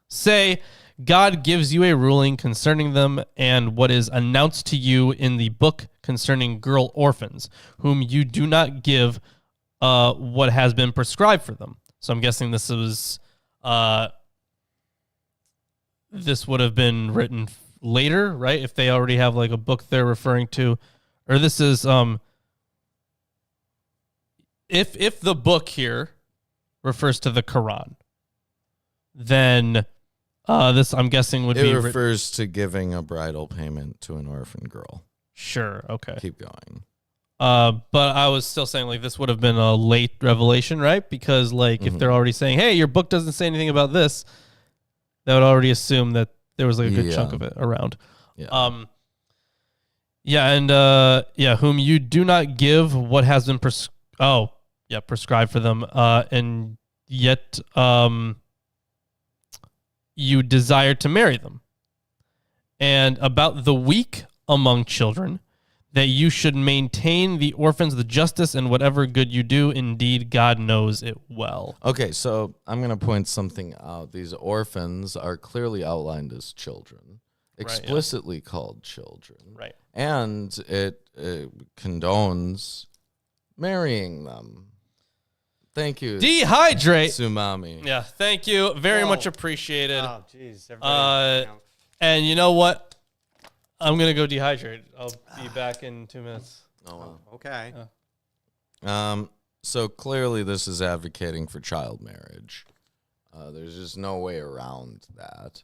Say, God gives you a ruling concerning them and what is announced to you in the book concerning girl orphans, whom you do not give what has been prescribed for them. So I'm guessing this was this would have been written later, right? If they already have like a book they're referring to, or this is if the book here refers to the Quran, then this I'm guessing would be refers to giving a bridal payment to an orphan girl. Sure, okay. Keep going. But I was still saying like this would have been a late revelation, right? Because like if they're already saying, "Hey, your book doesn't say anything about this," that would already assume that there was like a good chunk of it around. Yeah. Whom you do not give what has been prescribed for them, and yet you desire to marry them. And about the weak among children, that you should maintain the orphans, the justice, and whatever good you do. Indeed, God knows it well. Okay, so I'm going to point something out. These orphans are clearly outlined as children, explicitly called children. Right. And it condones marrying them. Thank you. Dehydrate. Sumami. Yeah, thank you. Very much appreciated. Oh, jeez. And you know what? I'm going to go dehydrate. I'll be back in 2 minutes. Oh, okay. So clearly this is advocating for child marriage. There's just no way around that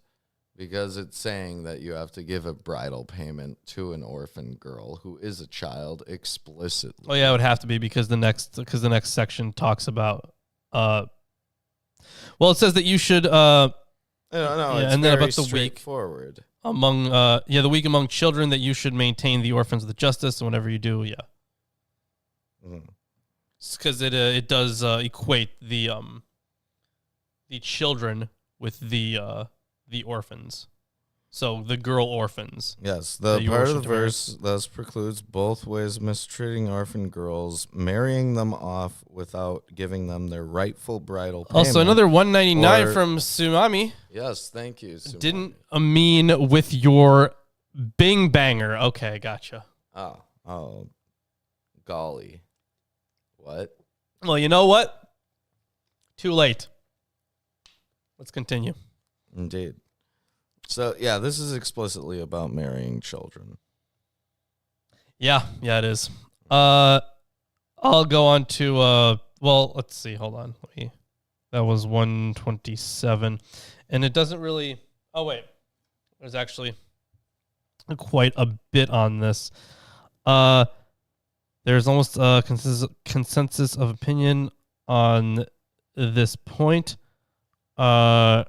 because it's saying that you have to give a bridal payment to an orphan girl who is a child explicitly. Oh yeah, it would have to be because the next section talks about it says that you should it's and then about the weak forward. Among the weak among children, that you should maintain the orphans with justice, and whatever you do, because it does equate the children with the orphans, so the girl orphans. Yes, the part of the verse thus precludes both ways of mistreating orphan girls, marrying them off without giving them their rightful bridal payment. Also, another 199 from Sumami. Yes, thank you, Sumami. Didn't mean with your bing banger. Okay, gotcha. Oh, golly. What? Well, you know what? Too late. Let's continue. Indeed. So, yeah, this is explicitly about marrying children. Yeah, it is. I'll go on to, let's see. Hold on. That was 127. And it doesn't really... Oh, wait. There's actually quite a bit on this. There's almost a consensus of opinion on this point. Oh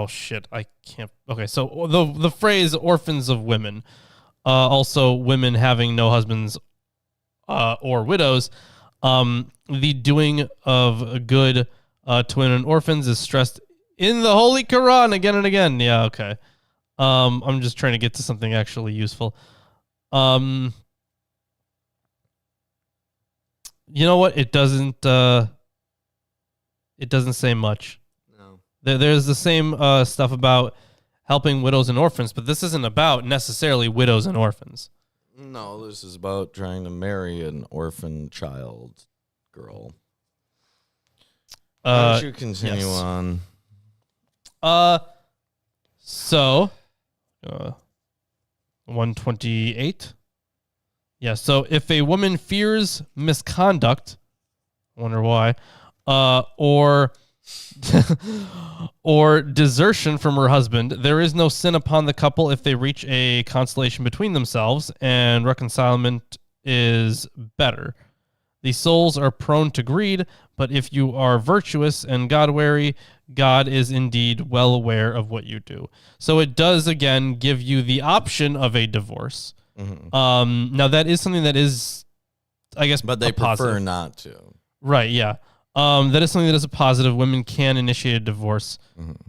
shit, I can't. Okay, so the phrase "orphans of women," also women having no husbands or widows. The doing of good to women and orphans is stressed in the Holy Quran again and again. Yeah, okay. I'm just trying to get to something actually useful. You know what? It doesn't say much. No. There's the same stuff about helping widows and orphans, but this isn't about necessarily widows and orphans. No, this is about trying to marry an orphan child girl. Why don't you continue on? So 128. Yeah, so if a woman fears misconduct, I wonder why, or or desertion from her husband. There is no sin upon the couple if they reach a consolation between themselves, and reconcilement is better. The souls are prone to greed, but if you are virtuous and God-wary, God is indeed well aware of what you do. So it does, again, give you the option of a divorce. Now, that is something that is, I guess, but they prefer not to. Right, yeah. That is something that is a positive. Women can initiate a divorce,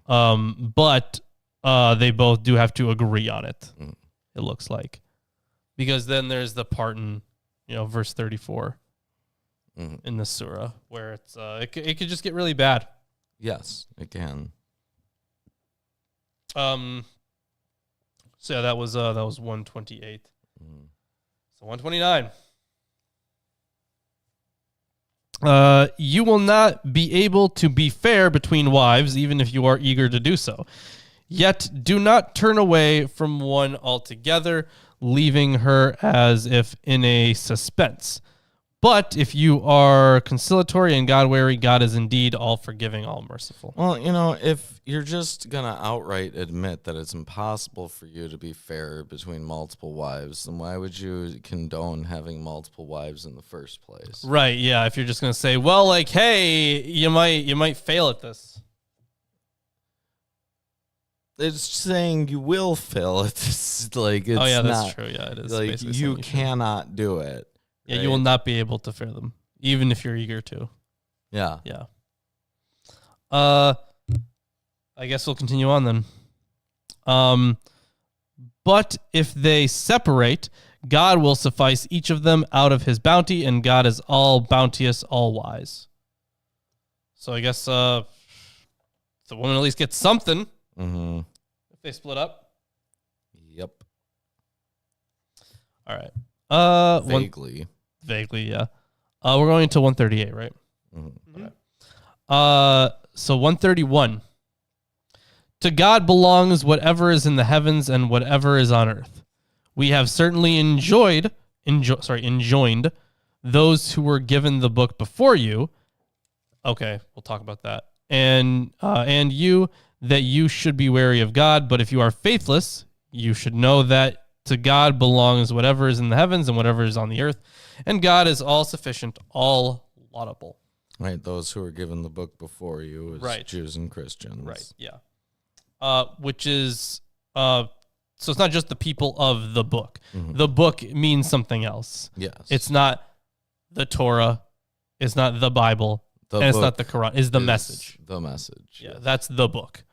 but they both do have to agree on it, it looks like. Because then there's the part in, verse 34 in the surah where it's it could just get really bad. Yes, it can. So yeah, that was 128. So 129. You will not be able to be fair between wives, even if you are eager to do so. Yet do not turn away from one altogether, leaving her as if in a suspense. But if you are conciliatory and God-wary, God is indeed all forgiving, all merciful. Well, if you're just going to outright admit that it's impossible for you to be fair between multiple wives, then why would you condone having multiple wives in the first place? Right, yeah. If you're just going to say, well, like, hey, you might fail at this. It's saying you will fail at this. Like, it's oh, yeah, that's not, true. Yeah, it is. Like, you cannot do it. Yeah, right? you will not be able to fair them, even if you're eager to. Yeah. Yeah. I guess we'll continue on then. But if they separate, God will suffice each of them out of his bounty, and God is all bounteous, all wise. So I guess the woman at least gets something if they split up. Yep. All right. Vaguely, yeah. We're going to 138, right? Mm-hmm. So 131. To God belongs whatever is in the heavens and whatever is on earth. We have certainly enjoined those who were given the book before you. Okay, we'll talk about that. And you, that you should be wary of God, but if you are faithless, you should know that to God belongs whatever is in the heavens and whatever is on the earth, and God is all sufficient, all laudable. Right, those who were given the book before you as right. Jews and Christians. Right, yeah. Which is, so it's not just the people of the book. The book means something else. Yes. It's not the Torah. It's not the Bible. And it's not the Quran. It's the message. The message. Yeah, that's the book.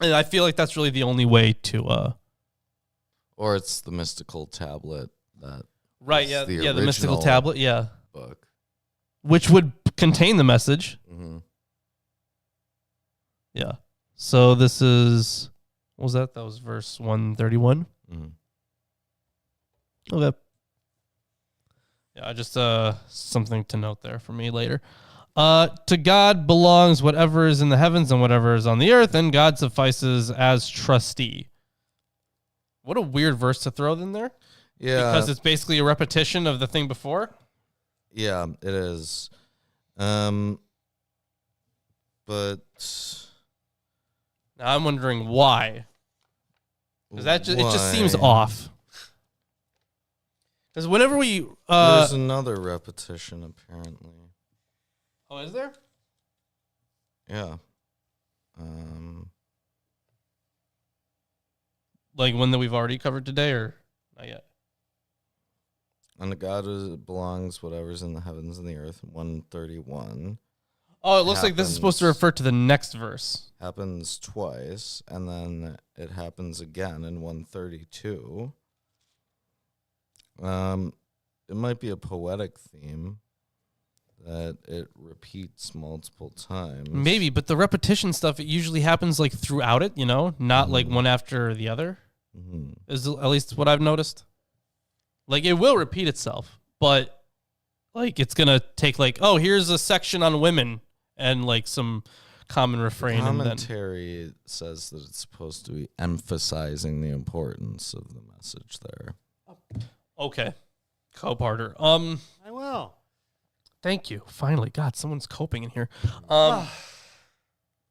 And I feel like that's really the only way to... Or it's the mystical tablet that... Right, yeah, the mystical tablet, yeah. Book. Which would contain the message. Yeah. So this is... What was that? That was verse 131? Okay. Yeah, just something to note there for me later. To God belongs whatever is in the heavens and whatever is on the earth, and God suffices as trustee. What a weird verse to throw in there. Yeah. Because it's basically a repetition of the thing before. Yeah, it is. But now I'm wondering why. Because it just seems off. Because whenever we... there's another repetition, apparently. Oh, is there? Yeah. Like one that we've already covered today, or not yet? And to God belongs whatever's in the heavens and the earth. 131. Oh, it looks like this is supposed to refer to the next verse. Happens twice, and then it happens again in 132. It might be a poetic theme that it repeats multiple times. Maybe, but the repetition stuff, it usually happens like throughout it, not like one after the other. Is at least what I've noticed. Like it will repeat itself, but like it's gonna take like, oh, here's a section on women and like some common refrain. The commentary says that it's supposed to be emphasizing the importance of the message there. Okay, co-parter. I will. Thank you. Finally, God, someone's coping in here.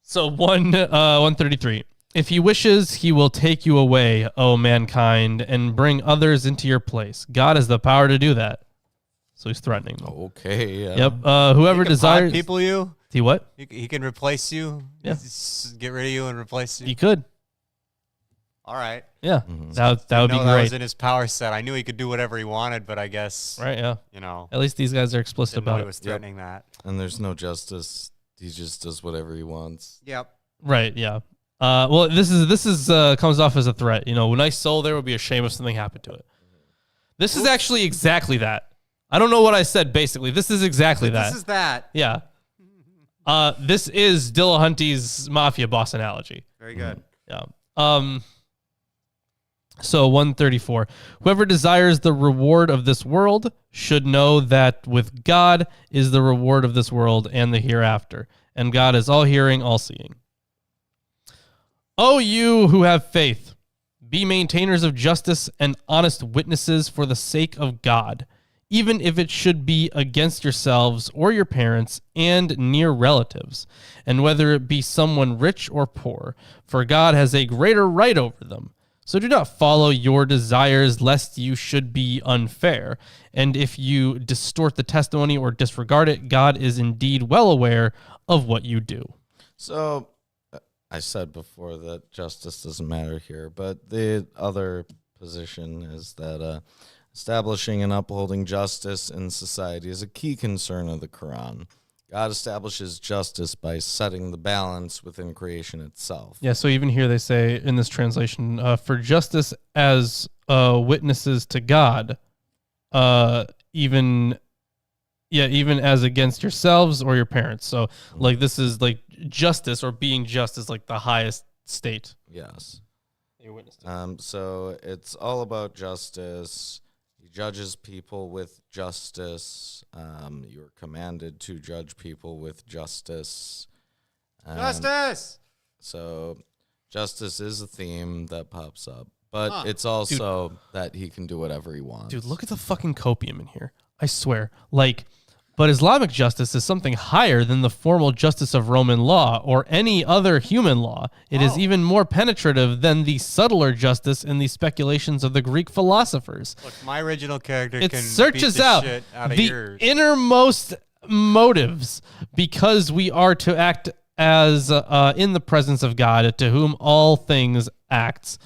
So 133. If he wishes, he will take you away, O mankind, and bring others into your place. God has the power to do that. So he's threatening them. Okay. Yeah. Yep. Whoever He can desires. pod people you. See what? He can replace you. Yeah. Just get rid of you and replace you. He could. All right. Yeah. Mhm. That would be That great. was in his power set. I knew he could do whatever he wanted, but I guess Right. Yeah. At least these guys are explicit didn't know about he it. was threatening that. And there's no justice. He just does whatever he wants. Yep. Right. Yeah. Well, this is comes off as a threat. Nice soul. There would be a shame if something happened to it. This is actually exactly that. I don't know what I said. Basically, this is exactly that. This is that. Yeah. This is Dillahunty's mafia boss analogy. Very good. Yeah. So 134. Whoever desires the reward of this world should know that with God is the reward of this world and the hereafter. And God is all hearing, all seeing. O you who have faith, be maintainers of justice and honest witnesses for the sake of God, even if it should be against yourselves or your parents and near relatives, and whether it be someone rich or poor, for God has a greater right over them. So do not follow your desires, lest you should be unfair. And if you distort the testimony or disregard it, God is indeed well aware of what you do. So I said before that justice doesn't matter here, but the other position is that establishing and upholding justice in society is a key concern of the Quran. God establishes justice by setting the balance within creation itself. Yeah, so even here they say in this translation, for justice as witnesses to God, even as against yourselves or your parents. So like this is like justice, or being just is like the highest state. Yes. You're witness to. So it's all about justice. He judges people with justice. You're commanded to judge people with justice. Justice. So justice is a theme that pops up, but it's also that he can do whatever he wants. Dude, look at the fucking copium in here. I swear. But Islamic justice is something higher than the formal justice of Roman law or any other human law. It is even more penetrative than the subtler justice in the speculations of the Greek philosophers. Look, my original character It can searches beat the out shit out of the yours. innermost motives, because we are to act as in the presence of God, to whom all things acts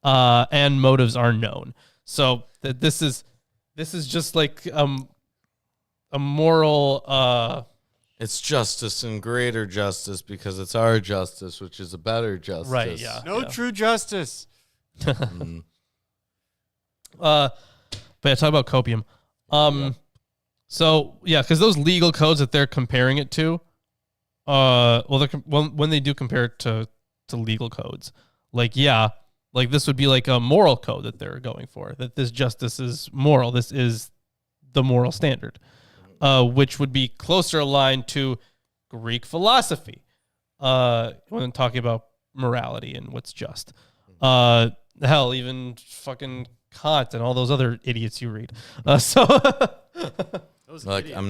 and motives are known. So this is just like a moral. It's justice and greater justice because it's our justice, which is a better justice. Right, yeah. No true justice. Mm. But yeah, talk about copium. So yeah, because those legal codes that they're comparing it to, when they do compare it to legal codes, like this would be like a moral code that they're going for. That this justice is moral. This is the moral standard, which would be closer aligned to Greek philosophy when talking about morality and what's just. Hell, even fucking Kant and all those other idiots you read. I'm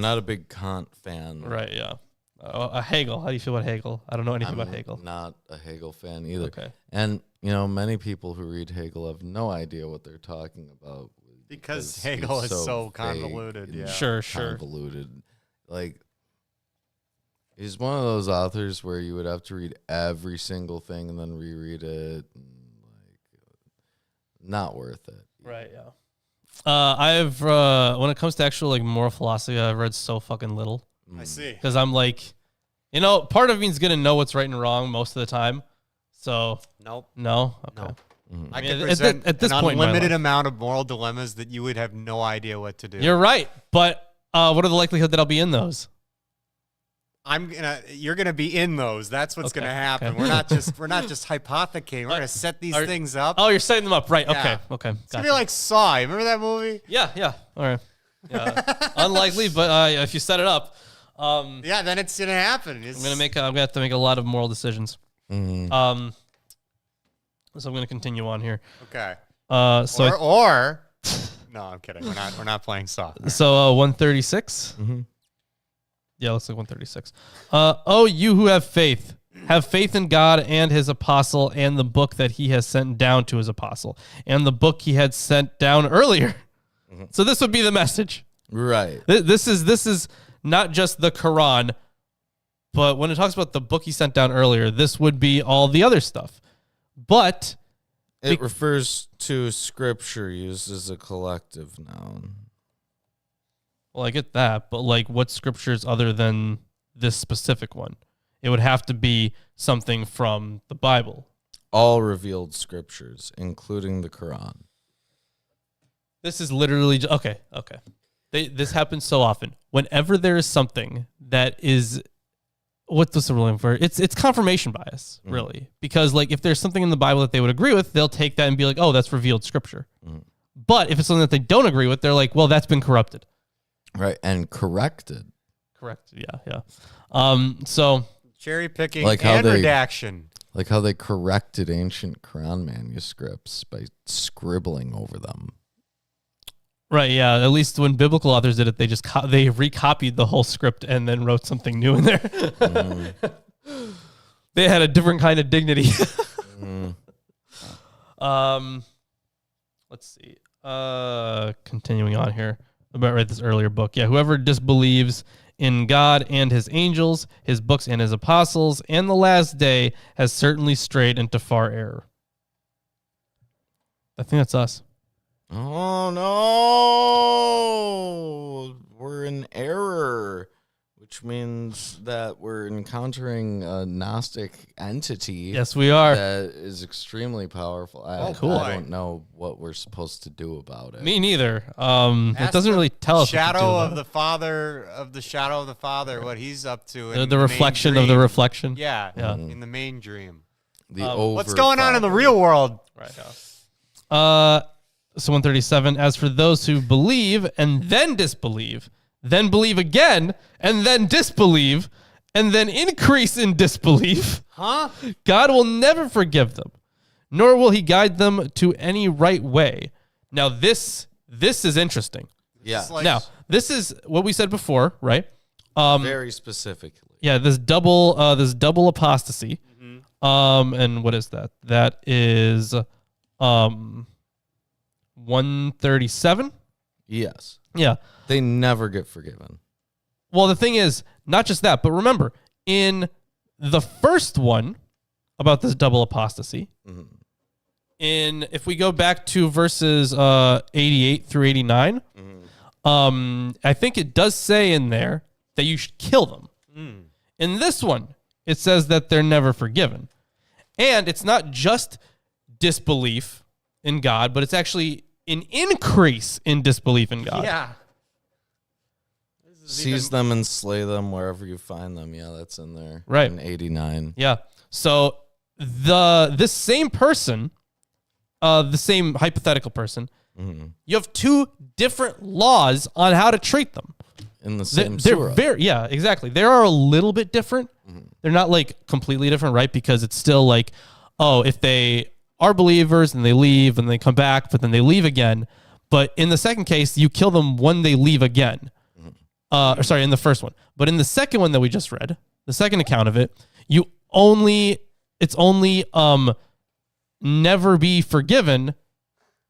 not a big Kant fan. Right, yeah. Hegel. How do you feel about Hegel? I don't know anything about Hegel. Not a Hegel fan either. Okay. And, many people who read Hegel have no idea what they're talking about. Because Hegel he's is so vague convoluted. and Yeah. Sure. Convoluted. Like, he's one of those authors where you would have to read every single thing and then reread it. And, not worth it. Right, yeah. I've when it comes to actual moral philosophy, I've read so fucking little. I see. Because I'm part of me is gonna know what's right and wrong most of the time. So Nope. no, okay. No. Mm-hmm. I mean, can at present this an point in my unlimited life. amount of moral dilemmas that you would have no idea what to do. You're right, but what are the likelihood that I'll be in those? You're gonna be in those. That's what's Okay, gonna happen. okay. We're not just hypothecating. We're gonna set these things up. Oh, you're setting them up, right? Yeah. Okay. It's gonna be like Saw. You remember that movie? Yeah. All right. Yeah. Unlikely, but if you set it up, Yeah, then it's gonna happen. I'm gonna have to make a lot of moral decisions. Mm-hmm. So I'm gonna continue on here. Okay. So Or no, I'm kidding. We're not playing Saw. 136. Mm-hmm. Yeah, let's look 136. Oh, you who have faith, have faith in God and his apostle and the book that he has sent down to his apostle and the book he had sent down earlier. So this would be the message. Right. This is not just the Quran, but when it talks about the book he sent down earlier, this would be all the other stuff. But it refers to scripture used as a collective noun. well, I get that, but like what scriptures other than this specific one? It would have to be something from the Bible. All revealed scriptures, including the Quran. This is literally okay. This happens so often. Whenever there is something that is, what's the ruling for? It's confirmation bias, really, because like if there's something in the Bible that they would agree with, they'll take that and be like, oh, that's revealed scripture. But if it's something that they don't agree with, they're like, well, that's been corrupted. Right, and corrected. Correct. Yeah. So Cherry picking Like how and they- redaction. Like how they corrected ancient Quran manuscripts by scribbling over them. right, yeah. At least when biblical authors did it, they just they recopied the whole script and then wrote something new in there. They had a different kind of dignity. Let's see. Continuing on here. I read this earlier book. Yeah, whoever disbelieves in God and his angels, his books and his apostles, and the last day has certainly strayed into far error. I think that's us. Oh no, we're in error, which means that we're encountering a Gnostic entity. Yes, we are. That is extremely powerful. cool. I don't know what we're supposed to do about it. Me neither. It Ask doesn't the really tell us. Shadow what of to do the father of the shadow of the father, what he's up to. about it. In The main reflection of the dream. reflection. Yeah, Yeah. in the main dream. The What's going on in the real world? Right. So 137. As for those who believe and then disbelieve, then believe again, and then disbelieve, and then increase in disbelief, Huh? God will never forgive them, nor will he guide them to any right way. Now this is interesting. Yeah, It's like- Now this is what we said before, right? very specifically. Yeah, this double apostasy. And what is that? That is 137. Yes, Yeah. they never get forgiven. Well, the thing is, not just that, but remember, in the first one about this double apostasy, if we go back to verses 88 through 89, I think it does say in there that you should kill them. In this one, it says that they're never forgiven. And it's not just disbelief in God, but it's actually an increase in disbelief in God. Yeah. Seize them and slay them wherever you find them. Yeah, that's in there. Right. In 89. Yeah. So this same person, the same hypothetical person, you have two different laws on how to treat them. In the same They're surah. very, yeah, exactly. They are a little bit different. They're not like completely different, right? Because it's still like, oh, if they are believers and they leave and they come back, but then they leave again. But in the second case, you kill them when they leave again. Or sorry, in the first one. But in the second one that we just read, the second account of it, it's only never be forgiven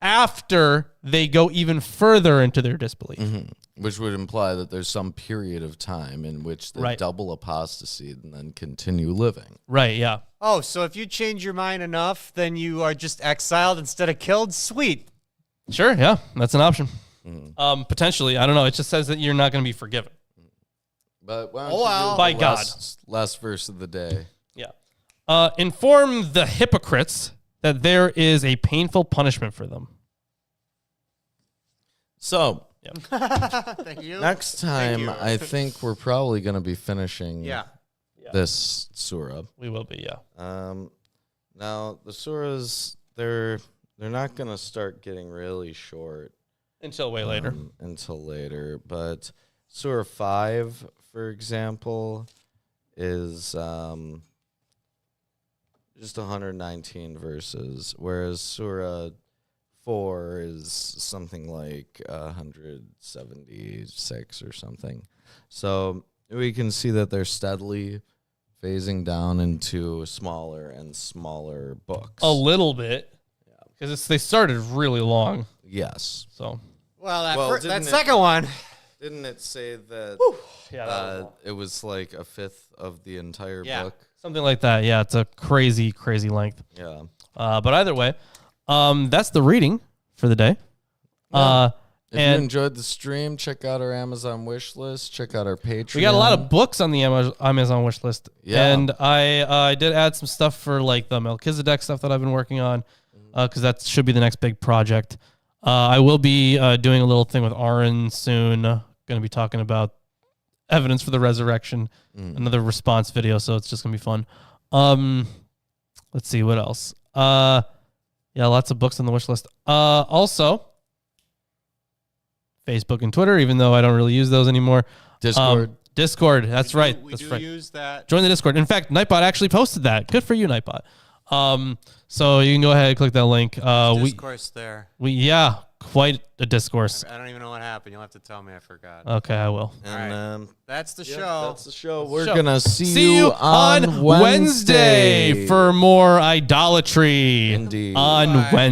after they go even further into their disbelief. Which would imply that there's some period of time in which they Right. double apostasy and then continue living. Right, yeah. Oh, so if you change your mind enough, then you are just exiled instead of killed? Sweet. Sure, yeah, that's an option. Potentially, I don't know. It just says that you're not going to be forgiven. But why don't Oh, you wow. do By the God. last verse of the day. Yeah. Inform the hypocrites that there is a painful punishment for them. So, Thank you. next time, you. I think we're probably going to be finishing Yeah. this surah. We will be, yeah. Now, the surahs, they're not going to start getting really short Until way later. until later. But Surah 5, for example, is just 119 verses, whereas Surah 4 is something like 176 or something. So we can see that they're steadily phasing down into smaller and smaller books. A little bit, because they started really long. Yes. So. Well, that second one. Didn't it say that, it was like a fifth of the entire book? Something like that. Yeah, it's a crazy, crazy length. Yeah. But either way, that's the reading for the day. If you enjoyed the stream, check out our Amazon wish list. Check out our Patreon. We got a lot of books on the Amazon wish list. Yeah. And I did add some stuff for like the Melchizedek stuff that I've been working on, because that should be the next big project. I will be doing a little thing with Aaron soon. Going to be talking about evidence for the resurrection, another response video. So it's just going to be fun. Let's see what else. Lots of books on the wish list. Also, Facebook and Twitter, even though I don't really use those anymore. Discord. That's right. We do use that. Join the Discord. In fact, Nightbot actually posted that. Good for you, Nightbot. So you can go ahead and click that link. Discourse there. Quite a discourse. I don't even know what happened. You'll have to tell me. I forgot. Okay, I will. And that's the show. That's the show. We're gonna see you on Wednesday for more idolatry. Indeed. On Wednesday.